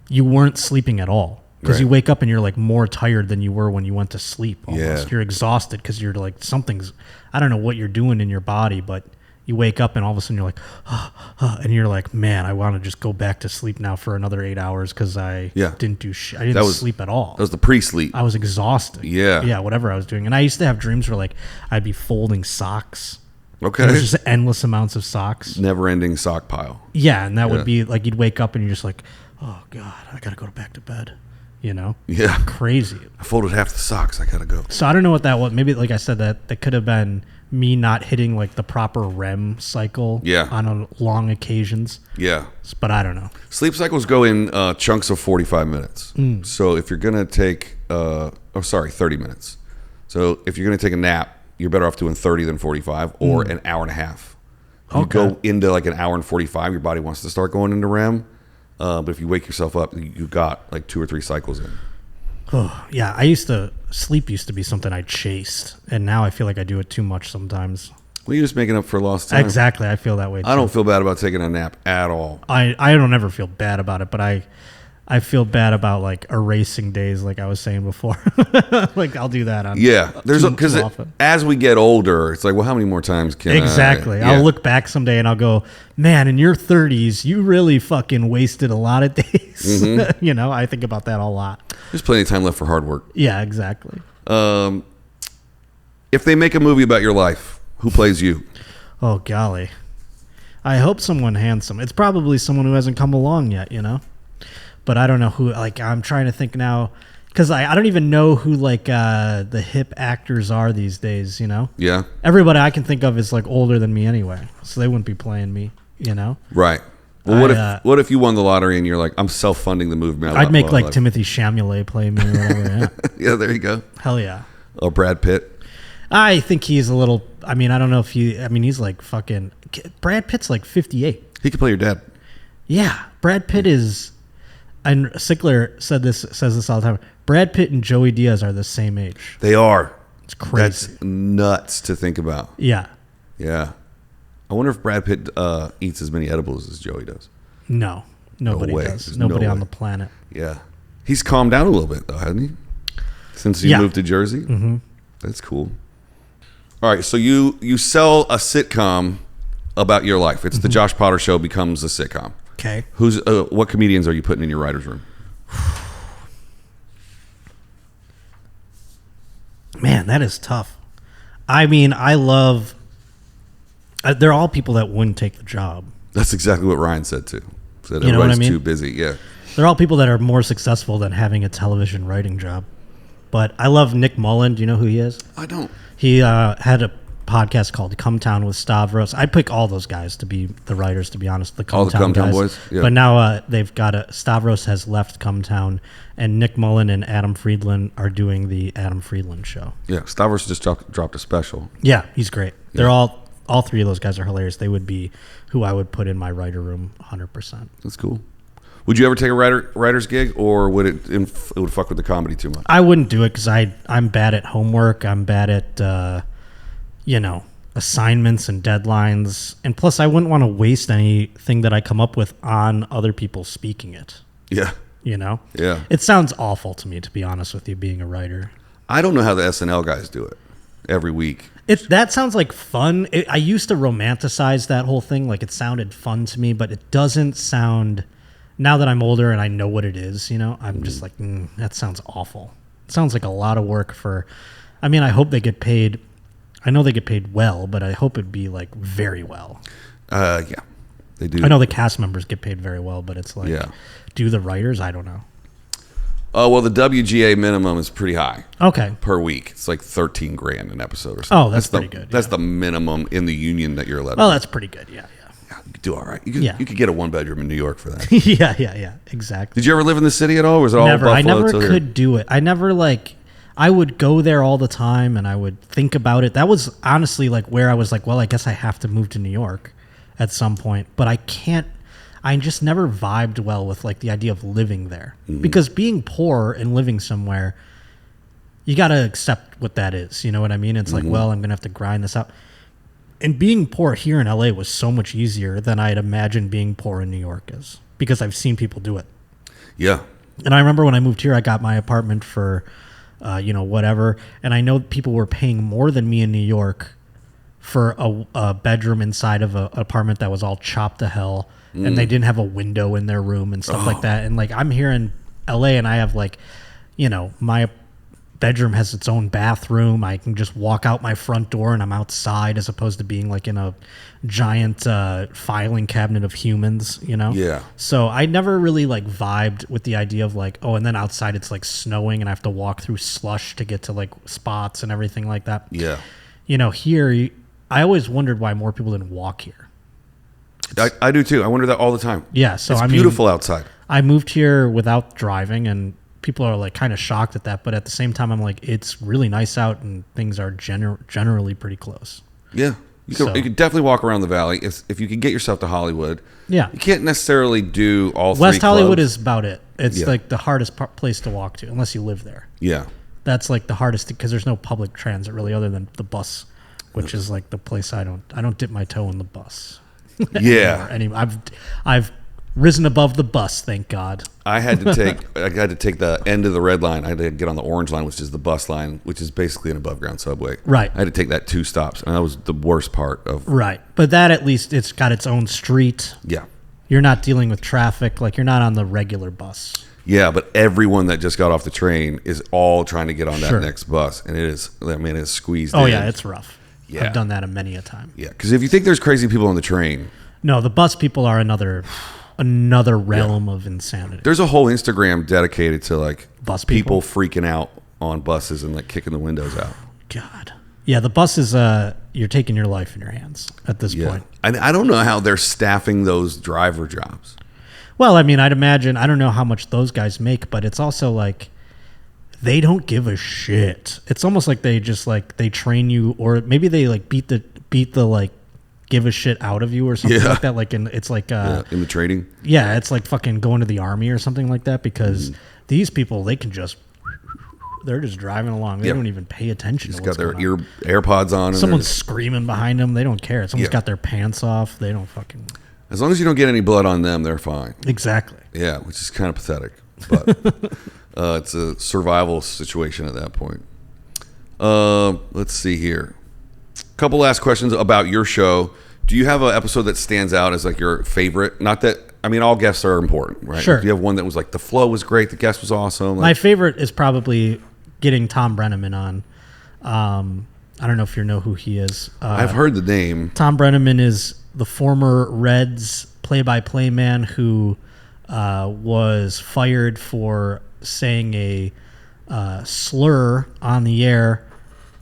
you weren't sleeping at all because you wake up and you're like more tired than you were when you went to sleep. Almost. Yeah. You're exhausted because you're like I don't know what you're doing in your body, but you wake up and all of a sudden you're like, and you're like, man, I want to just go back to sleep now for another 8 hours because I didn't do shit. I didn't sleep at all. That was the pre-sleep. I was exhausted. Yeah. Yeah, whatever I was doing. And I used to have dreams where like I'd be folding socks. Okay. There's just endless amounts of socks. Never-ending sock pile. Yeah, and that would be like you'd wake up and you're just like, oh, God, I got to go back to bed. You know? Yeah. Crazy. I folded half the socks. I got to go. So I don't know what that was. Maybe, like I said, that could have been me not hitting like the proper REM cycle on long occasions. Yeah. But I don't know. Sleep cycles go in chunks of 45 minutes. So if you're going to take, 30 minutes. So if you're going to take a nap, you're better off doing 30 than 45 or an hour and a half. You go into like an hour and 45, your body wants to start going into REM. But if you wake yourself up, you got like 2 or 3 cycles in. Oh, yeah. Sleep used to be something I chased, and now I feel like I do it too much sometimes. Well, you're just making up for lost time. Exactly. I feel that way too. I don't feel bad about taking a nap at all. I don't ever feel bad about it, but I feel bad about like erasing days, like I was saying before. Like I'll do that on because as we get older, it's like, well, how many more times can exactly? I'll look back someday and I'll go, man, in your 30s, you really fucking wasted a lot of days. Mm-hmm. You know, I think about that a lot. There's plenty of time left for hard work. Yeah, exactly. If they make a movie about your life, who plays you? Oh golly, I hope someone handsome. It's probably someone who hasn't come along yet, you know. But I don't know who, like, I'm trying to think now, because I don't even know who, like, the hip actors are these days, you know? Yeah. Everybody I can think of is, like, older than me anyway, so they wouldn't be playing me, you know? Right. Well, what if you won the lottery and you're like, I'm self-funding the movie? I'd make, like, Timothy Chalamet play me or whatever, yeah. Yeah, there you go. Hell yeah. Or Brad Pitt. I think he's a little, I don't know if he's, like, fucking, Brad Pitt's, like, 58. He could play your dad. Yeah. Brad Pitt is... And Sickler says this all the time. Brad Pitt and Joey Diaz are the same age. They are. It's crazy. That's nuts to think about. Yeah. Yeah. I wonder if Brad Pitt eats as many edibles as Joey does. No. Nobody does. There's nobody on the planet. Yeah. He's calmed down a little bit, though, hasn't he? Since he moved to Jersey? Mm-hmm. That's cool. All right. So you sell a sitcom about your life. It's the Josh Potter Show becomes a sitcom. Okay. What comedians are you putting in your writer's room? Man, that is tough. I love... they're all people that wouldn't take the job. That's exactly what Ryan said, too. Said you know what I mean? Too busy, yeah. They're all people that are more successful than having a television writing job. But I love Nick Mullen. Do you know who he is? I don't. He had a podcast called Come Town with Stavros. I'd pick all those guys to be the writers, to be honest. All the Come Town boys? Yeah. But now they've got Stavros has left Come Town, and Nick Mullen and Adam Friedland are doing the Adam Friedland Show. Yeah, Stavros just dropped a special. Yeah, he's great. They're all three of those guys are hilarious. They would be who I would put in my writer room 100%. That's cool. Would you ever take a writer's gig, or would it would fuck with the comedy too much? I wouldn't do it because I'm bad at homework. I'm bad at assignments and deadlines, and plus I wouldn't want to waste anything that I come up with on other people speaking it. Yeah. You know? Yeah. It sounds awful to me, to be honest with you, being a writer. I don't know how the SNL guys do it every week. That sounds like fun. I used to romanticize that whole thing. Like, it sounded fun to me, but it doesn't sound... Now that I'm older and I know what it is, you know, I'm just like, that sounds awful. It sounds like a lot of work for... I hope they get paid I know they get paid well, but I hope it'd be like very well. Yeah, they do. I know the cast members get paid very well, but it's like, do the writers? I don't know. Well, the WGA minimum is pretty high. Okay. Per week. It's like $13,000 an episode or something. Oh, that's pretty good. That's the minimum in the union that you're allowed. Well, that's pretty good. Yeah. You could do all right. You could get a 1-bedroom in New York for that. Yeah. Exactly. Did you ever live in the city at all? Or was it all never. Buffalo? I never could do it. I never I would go there all the time and I would think about it. That was honestly like where I was like, well, I guess I have to move to New York at some point, but I can't. I just never vibed well with like the idea of living there because being poor and living somewhere, you got to accept what that is. You know what I mean? It's like, well, I'm going to have to grind this out. And being poor here in LA was so much easier than I'd imagined being poor in New York is because I've seen people do it. Yeah. And I remember when I moved here, I got my apartment for, whatever. And I know people were paying more than me in New York for a bedroom inside of an apartment that was all chopped to hell. And they didn't have a window in their room and stuff like that. And like, I'm here in LA and I have like, my bedroom has its own bathroom. I can just walk out my front door and I'm outside as opposed to being like in a giant filing cabinet of humans, Yeah. So I never really like vibed with the idea of like, oh, and then outside it's like snowing and I have to walk through slush to get to like spots and everything like that. Yeah. Here, I always wondered why more people didn't walk here. I do too. I wonder that all the time. Yeah, so it's beautiful outside. I moved here without driving, and people are like kind of shocked at that. But at the same time, I'm like, it's really nice out, and things are generally pretty close. Yeah, you could definitely walk around the valley if you could get yourself to Hollywood. Yeah, you can't necessarily do all three. West Hollywood is about it. It's like the hardest place to walk to, unless you live there. Yeah, that's like the hardest because there's no public transit really, other than the bus, which is like the place I don't dip my toe in the bus. Yeah. Anyway, I've risen above the bus, thank God. I had to take the end of the red line. I had to get on the orange line, which is the bus line, which is basically an above ground subway. Right. I had to take that 2 stops, and that was the worst part of. Right, but that at least it's got its own street. Yeah. You're not dealing with traffic like you're not on the regular bus. Yeah, but everyone that just got off the train is all trying to get on that next bus, and it's squeezed. Oh in. Yeah, it's rough. Yeah. I've done that many a time. Yeah, because if you think there's crazy people on the train. No, the bus people are another realm of insanity. There's a whole Instagram dedicated to like bus people freaking out on buses and like kicking the windows out. God. Yeah, the bus is you're taking your life in your hands at this point. I don't know how they're staffing those driver jobs. Well, I mean, I'd imagine, I don't know how much those guys make, but it's also like they don't give a shit. It's almost like they just like they train you, or maybe they like beat the like give a shit out of you or something like that. Like it's like in the training. Yeah, it's like fucking going to the army or something like that because these people they're just driving along. They don't even pay attention. Just got their AirPods on. Someone's screaming behind them. They don't care. Someone's got their pants off. They don't fucking. As long as you don't get any blood on them, they're fine. Exactly. Yeah, which is kind of pathetic, but it's a survival situation at that point. Let's see here. Couple last questions about your show. Do you have an episode that stands out as like your favorite? Not that, I mean, all guests are important, right? Sure. Do you have one that was like the flow was great, the guest was awesome? My favorite is probably getting Tom Brenneman on. I don't know if you know who he is. I've heard the name. Tom Brenneman is the former Reds play-by-play man who was fired for saying a slur on the air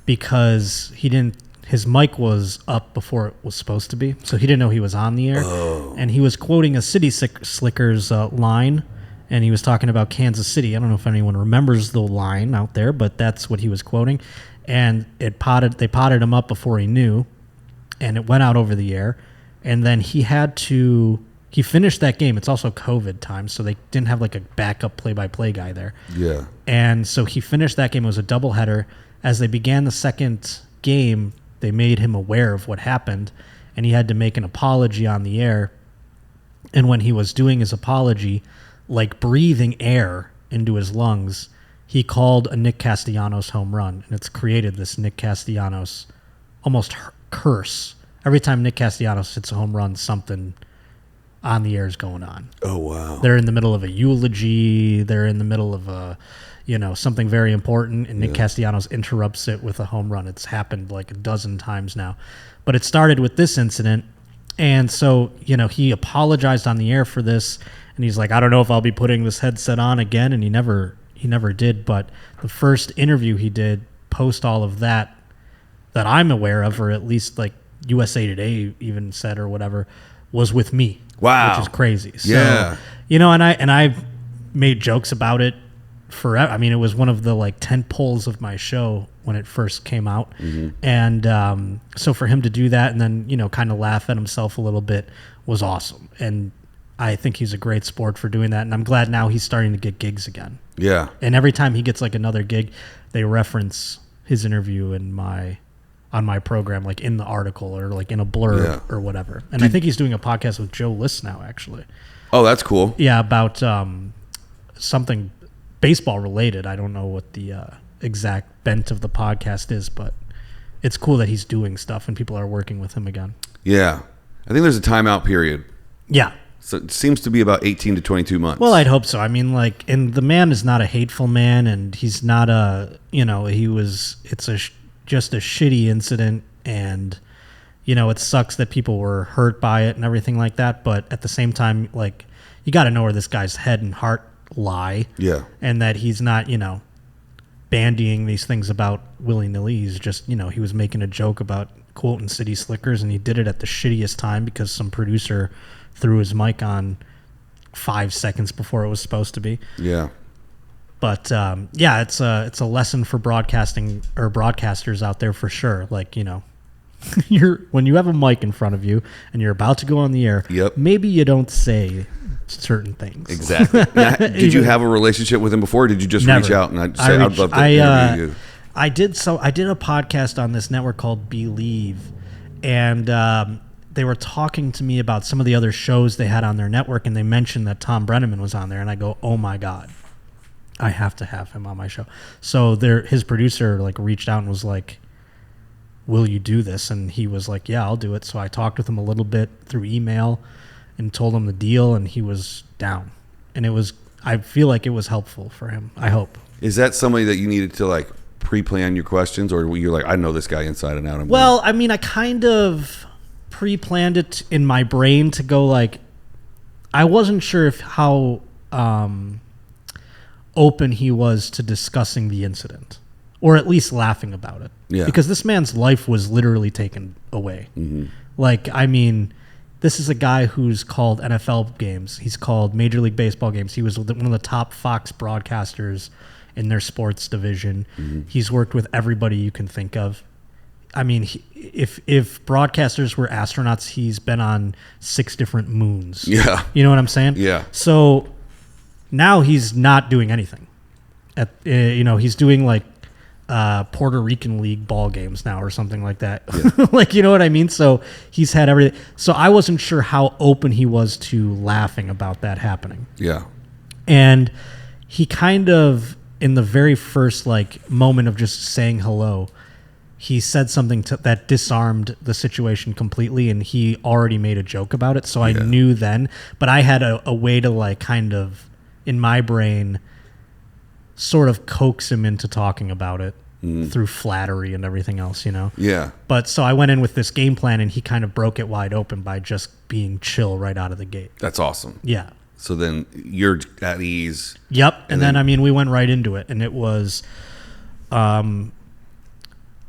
because his mic was up before it was supposed to be, so he didn't know he was on the air. Oh. And he was quoting a City Slickers line, and he was talking about Kansas City. I don't know if anyone remembers the line out there, but that's what he was quoting. And they potted him up before he knew, and it went out over the air. And then he finished that game. It's also COVID time, so they didn't have like a backup play-by-play guy there. Yeah. And so he finished that game. It was a doubleheader. As they began the second game, they made him aware of what happened, and he had to make an apology on the air. And when he was doing his apology, like breathing air into his lungs, he called a Nick Castellanos home run, and it's created this Nick Castellanos almost curse. Every time Nick Castellanos hits a home run, something on the air is going on. Oh, wow. They're in the middle of a eulogy. They're in the middle of something very important, and Nick Castellanos interrupts it with a home run. It's happened like a dozen times now. But it started with this incident, and so, he apologized on the air for this, and he's like, I don't know if I'll be putting this headset on again, and he never did. But the first interview he did post all of that I'm aware of, or at least like USA Today even said or whatever, was with me. Wow. Which is crazy. So, and I made jokes about it forever. I mean, it was one of the like tent poles of my show when it first came out. Mm-hmm. And so for him to do that and then, kind of laugh at himself a little bit was awesome. And I think he's a great sport for doing that. And I'm glad now he's starting to get gigs again. Yeah. And every time he gets like another gig, they reference his interview on my program, like in the article or like in a blurb or whatever. And I think he's doing a podcast with Joe List now, actually. Oh, that's cool. Yeah, about something baseball related. I don't know what the exact bent of the podcast is, but it's cool that he's doing stuff and people are working with him again. Yeah. I think there's a timeout period. Yeah. So it seems to be about 18 to 22 months. Well, I'd hope so. I mean, like, and the man is not a hateful man, and he's not just a shitty incident, and it sucks that people were hurt by it and everything like that, but at the same time, like, you got to know where this guy's head and heart lie. Yeah. And that he's not bandying these things about willy-nilly. He's just he was making a joke about quoting City Slickers, and he did it at the shittiest time because some producer threw his mic on 5 seconds before it was supposed to be. Yeah. But it's a lesson for broadcasting or broadcasters out there for sure. Like, when you have a mic in front of you and you're about to go on the air, maybe you don't say certain things. Exactly. Now, did you have a relationship with him before, or did you just reach out and say, I'd love to interview you? I did a podcast on this network called Believe, and they were talking to me about some of the other shows they had on their network, and they mentioned that Tom Brenneman was on there, and I go, oh my God, I have to have him on my show. So his producer like reached out and was like, will you do this? And he was like, yeah, I'll do it. So I talked with him a little bit through email and told him the deal, and he was down. And I feel like it was helpful for him. I hope. Is that somebody that you needed to like pre-plan your questions, or were you like, I know this guy inside and out? I mean, I kind of pre-planned it in my brain to go like, I wasn't sure how open he was to discussing the incident, or at least laughing about it. Yeah. Because this man's life was literally taken away. Mm-hmm. Like, I mean, this is a guy who's called NFL games. He's called Major League Baseball games. He was one of the top Fox broadcasters in their sports division. Mm-hmm. He's worked with everybody you can think of. I mean, if broadcasters were astronauts, he's been on 6 different moons. Yeah. You know what I'm saying? Yeah. So now he's not doing anything. He's doing like Puerto Rican League ball games now or something like that. Yeah. Like, you know what I mean? So he's had everything. So I wasn't sure how open he was to laughing about that happening. Yeah. And he kind of, in the very first like moment of just saying hello, he said something that disarmed the situation completely, and he already made a joke about it. So I knew then, but I had a way to like kind of, in my brain, sort of coax him into talking about it through flattery and everything else, Yeah. But so I went in with this game plan, and he kind of broke it wide open by just being chill right out of the gate. That's awesome. Yeah. So then you're at ease. Yep. And then I mean, we went right into it, and it was,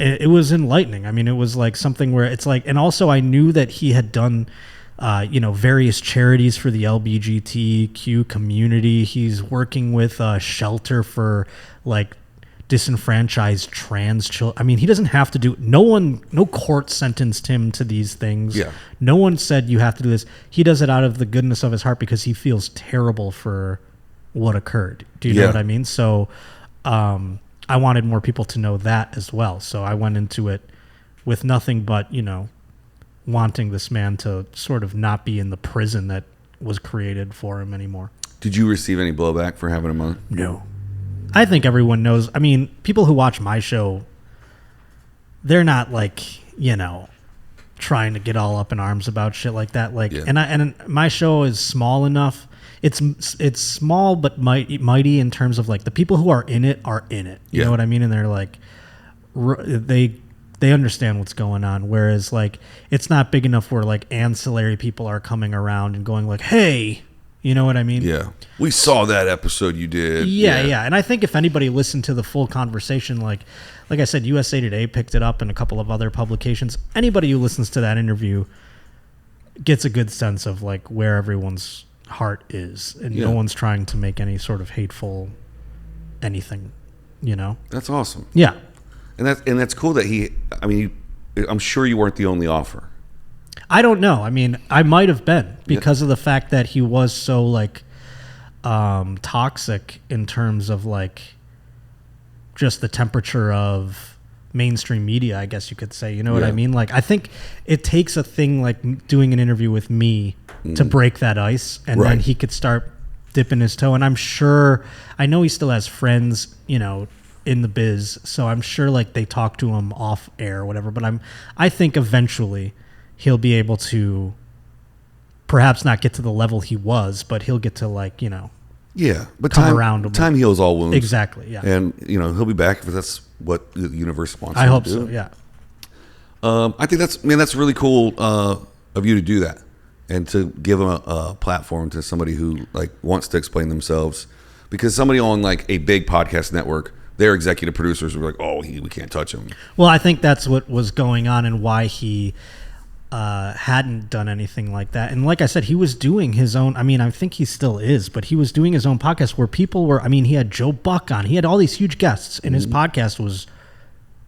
it was enlightening. I mean, it was like something where it's like, and also I knew that he had done, various charities for the LGBTQ community. He's working with a shelter for like disenfranchised trans children. I mean, he doesn't have to do, no court sentenced him to these things. Yeah. No one said you have to do this. He does it out of the goodness of his heart because he feels terrible for what occurred. Do you know what I mean? So, I wanted more people to know that as well. So I went into it with nothing but, wanting this man to sort of not be in the prison that was created for him anymore. Did you receive any blowback for having him on? No. I think everyone knows. I mean, people who watch my show, they're not like, trying to get all up in arms about shit like that. Like, and my show is small enough it's small but mighty in terms of like the people who are in it. You know what I mean? And they're like, they understand what's going on. Whereas like it's not big enough where like ancillary people are coming around and going like, hey, you know what I mean? Yeah. We saw that episode you did. Yeah. And I think if anybody listened to the full conversation, like I said, USA Today picked it up and a couple of other publications. Anybody who listens to that interview gets a good sense of like where everyone's heart is, and no one's trying to make any sort of hateful anything, you know? That's awesome. Yeah. And that's cool that I'm sure you weren't the only offer. I don't know. I mean, I might have been because of the fact that he was so like toxic in terms of like just the temperature of mainstream media, I guess you could say. You know what I mean? Like, I think it takes a thing like doing an interview with me to break that ice, and then he could start dipping his toe. And I know he still has friends, you know, in the biz, so I'm sure like they talk to him off air or whatever. But I think eventually he'll be able to perhaps not get to the level he was, but he'll get to like, you know, but time heals all wounds. Exactly. Yeah. And you know, he'll be back if that's what the universe wants. I hope so. Yeah. I think that's really cool of you to do that and to give them a platform to somebody who like wants to explain themselves, because somebody on like a big podcast network, their executive producers were like, oh, we can't touch him. Well, I think that's what was going on and why he hadn't done anything like that. And like I said, he was doing his own, I mean, I think he still is, but he was doing his own podcast where people were, I mean, he had Joe Buck on, he had all these huge guests, and his podcast was,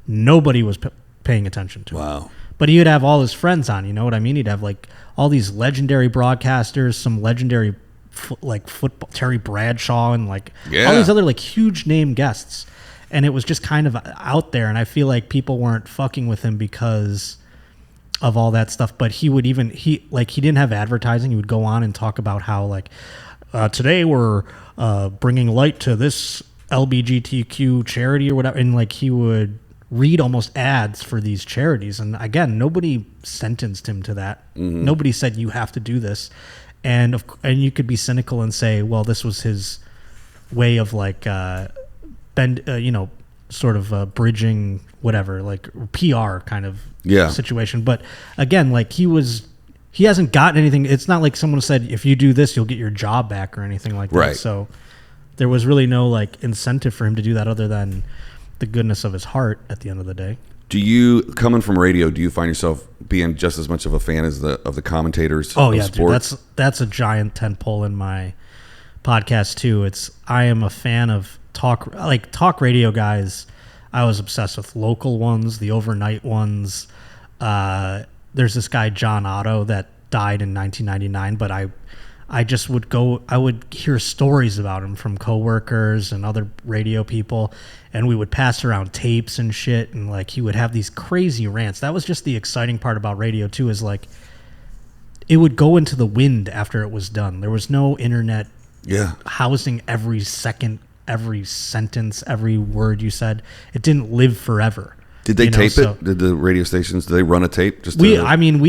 nobody was paying attention to. Wow. But he would have all his friends on, you know what I mean? He'd have like all these legendary broadcasters, some legendary football, Terry Bradshaw, and like all these other like huge name guests. And it was just kind of out there, and I feel like people weren't fucking with him because of all that stuff. But he didn't have advertising. He would go on and talk about how like today we're bringing light to this LGBTQ charity or whatever, and like he would read almost ads for these charities. And again, nobody sentenced him to that. Nobody said you have to do this. And you could be cynical and say, well, this was his way of like sort of bridging whatever, like PR kind of situation. But again, like he hasn't gotten anything. It's not like someone said, if you do this, you'll get your job back or anything like that. Right. So there was really no like incentive for him to do that other than the goodness of his heart at the end of the day. Do you, coming from radio, do you find yourself being just as much of a fan as of the commentators? Oh yeah, dude, that's a giant tentpole in my podcast too. I am a fan of talk radio guys. I was obsessed with local ones, the overnight ones. There's this guy John Otto that died in 1999, but I would hear stories about him from coworkers and other radio people, and we would pass around tapes and shit, and like he would have these crazy rants. That was just the exciting part about radio too, is like it would go into the wind after it was done. There was no internet housing every second, every sentence, every word you said. It didn't live forever. Did they tape it? Did the radio stations, did they run a tape? We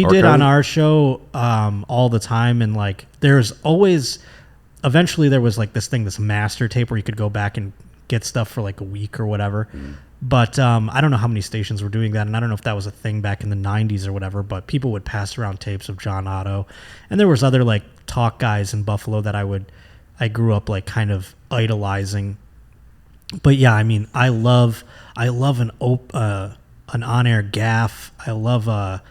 did on our show all the time. And like, eventually there was like this master tape where you could go back and get stuff for like a week or whatever. But I don't know how many stations were doing that. And I don't know if that was a thing back in the 90s or whatever, but people would pass around tapes of John Otto. And there was other like talk guys in Buffalo that I grew up like kind of idolizing. But yeah, I mean, I love an on-air gaffe. I love a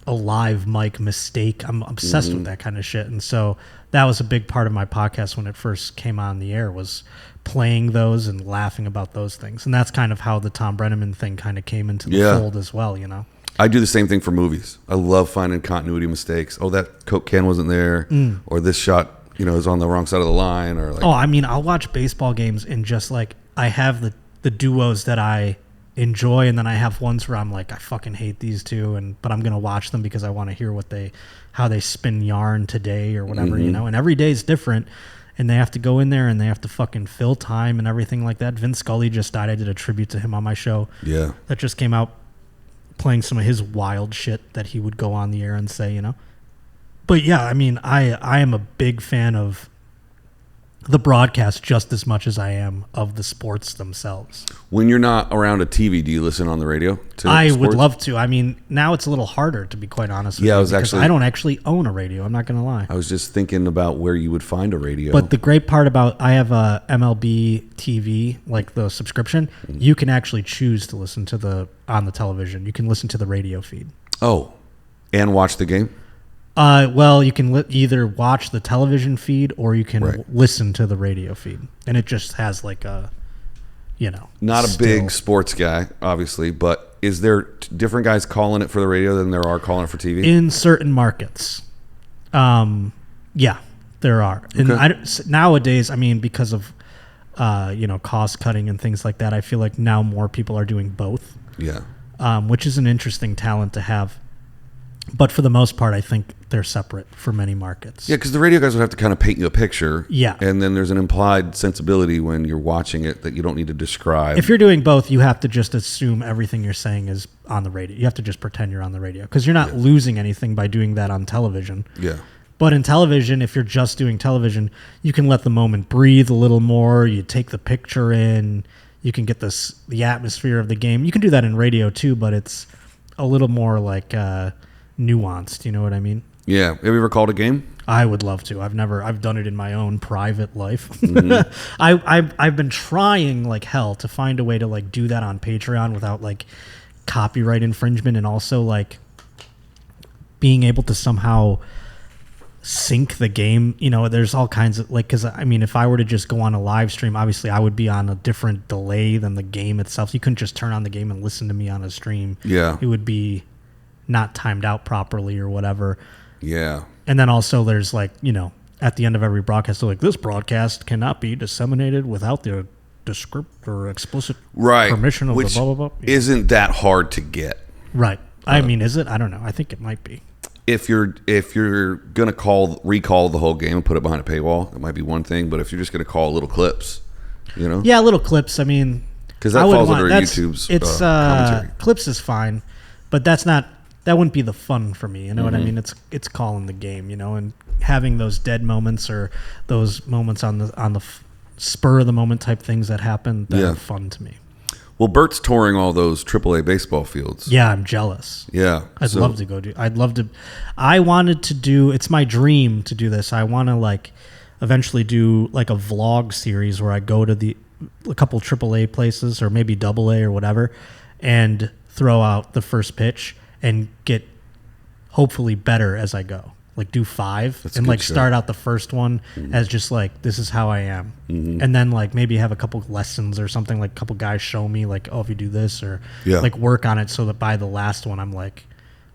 live mic mistake. I'm obsessed with that kind of shit. And so that was a big part of my podcast when it first came on the air, was playing those and laughing about those things. And that's kind of how the Tom Brenneman thing kind of came into the fold as well, you know? I do the same thing for movies. I love finding continuity mistakes. Oh, that Coke can wasn't there, or this shot is on the wrong side of the line, or like. Oh, I mean, I'll watch baseball games and just like I have the duos that I enjoy, and then I have ones where I'm like, I fucking hate these two, but I'm gonna watch them because I want to hear how they spin yarn today or whatever, And every day is different, and they have to go in there and they have to fucking fill time and everything like that. Vince Scully just died. I did a tribute to him on my show. Yeah, that just came out, playing some of his wild shit that he would go on the air and say, But yeah, I mean, I am a big fan of the broadcast just as much as I am of the sports themselves. When you're not around a TV, do you listen on the radio to I sports? would love to. I mean, now it's a little harder, to be quite honest with you. I don't actually own a radio. I'm not going to lie. I was just thinking about where you would find a radio. But the great part about, I have a MLB TV, like the subscription, you can actually choose to listen to on the television. You can listen to the radio feed. Oh, and watch the game? Well, you can either watch the television feed or you can listen to the radio feed. And it just has like a, Not a big sports guy, obviously, but is there different guys calling it for the radio than there are calling it for TV? In certain markets. Yeah, there are. Okay. And nowadays, I mean, because of, cost cutting and things like that, I feel like now more people are doing both. Yeah. Which is an interesting talent to have. But for the most part, I think they're separate for many markets. Yeah, because the radio guys would have to kind of paint you a picture. Yeah. And then there's an implied sensibility when you're watching it that you don't need to describe. If you're doing both, you have to just assume everything you're saying is on the radio. You have to just pretend you're on the radio because you're not losing anything by doing that on television. Yeah. But in television, if you're just doing television, you can let the moment breathe a little more. You take the picture in. You can get the atmosphere of the game. You can do that in radio too, but it's a little more like nuanced. You know what I mean? Yeah. Have you ever called a game? I would love to. I've done it in my own private life. Mm-hmm. I've been trying like hell to find a way to like do that on Patreon without like copyright infringement, and also like being able to somehow sync the game. There's all kinds of like, because I mean, if I were to just go on a live stream, obviously I would be on a different delay than the game itself. You couldn't just turn on the game and listen to me on a stream. Yeah. It would be not timed out properly or whatever. Yeah. And then also there's like, at the end of every broadcast, they're like, this broadcast cannot be disseminated without the descript or explicit permission of the blah, blah, blah. Which isn't that hard to get. Right. I mean, is it? I don't know. I think it might be. If you're going to recall the whole game and put it behind a paywall, it might be one thing. But if you're just going to call little clips, Yeah, little clips. I mean, because that falls under YouTube's commentary. Clips is fine, but that wouldn't be the fun for me. You know what I mean? It's calling the game, and having those dead moments or those moments on the spur of the moment type things that happen that are fun to me. Well, Bert's touring all those AAA baseball fields. Yeah, I'm jealous. Yeah. I'd love to go do. I wanted to do. It's my dream to do this. I want to like eventually do like a vlog series where I go to a couple AAA places or maybe AA or whatever, and throw out the first pitch and get hopefully better as I go. Like do 5 and like start out the first one as just like, this is how I am. And then like maybe have a couple lessons or something, like a couple guys show me like, oh, if you do this or like work on it so that by the last one I'm like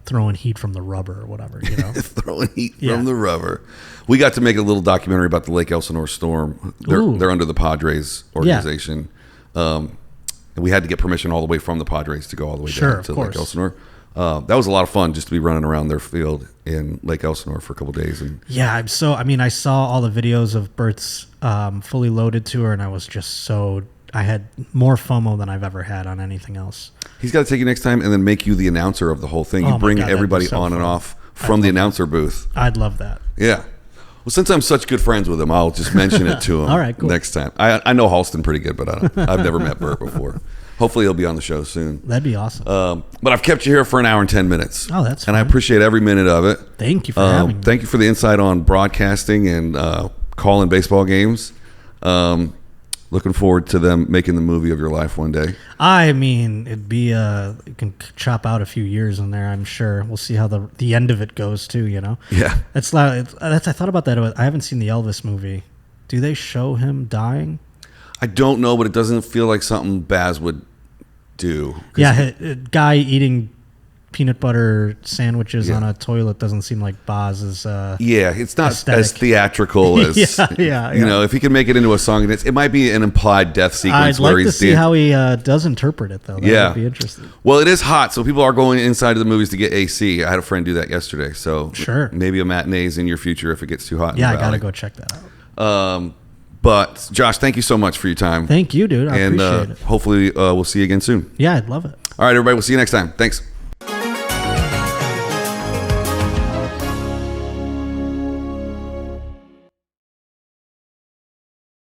throwing heat from the rubber or whatever, Throwing heat from the rubber. We got to make a little documentary about the Lake Elsinore Storm. They're under the Padres organization. And we had to get permission all the way from the Padres to go all the way down to Lake Elsinore. That was a lot of fun just to be running around their field in Lake Elsinore for a couple of days. And I saw all the videos of Bert's fully loaded tour, and I was just I had more FOMO than I've ever had on anything else. He's got to take you next time and then make you the announcer of the whole thing. You bring everybody on and off from the announcer booth. I'd love that. Yeah. Well, since I'm such good friends with him, I'll just mention it to him all right, cool. next time. I know Halston pretty good, but I've never met Bert before. Hopefully he'll be on the show soon. That'd be awesome. But I've kept you here for an hour and 10 minutes. Oh, that's fine. And I appreciate every minute of it. Thank you for having me. Thank you for the insight on broadcasting and calling baseball games. Looking forward to them making the movie of your life one day. I mean, it'd be you can chop out a few years in there, I'm sure. We'll see how the end of it goes too, Yeah. I thought about that. I haven't seen the Elvis movie. Do they show him dying? I don't know, but it doesn't feel like something Baz would do. Yeah, a guy eating peanut butter sandwiches on a toilet doesn't seem like Baz's it's not aesthetic. as theatrical as if he can make it into a song, it might be an implied death sequence. I'd like to see how he does interpret it though. That would be interesting. Well, it is hot, so people are going inside of the movies to get AC. I had a friend do that yesterday, so sure, maybe a matinee's in your future if it gets too hot. I gotta go check that out. But Josh, thank you so much for your time. Thank you, dude. I appreciate it. Hopefully we'll see you again soon. Yeah, I'd love it. All right, everybody, we'll see you next time. Thanks.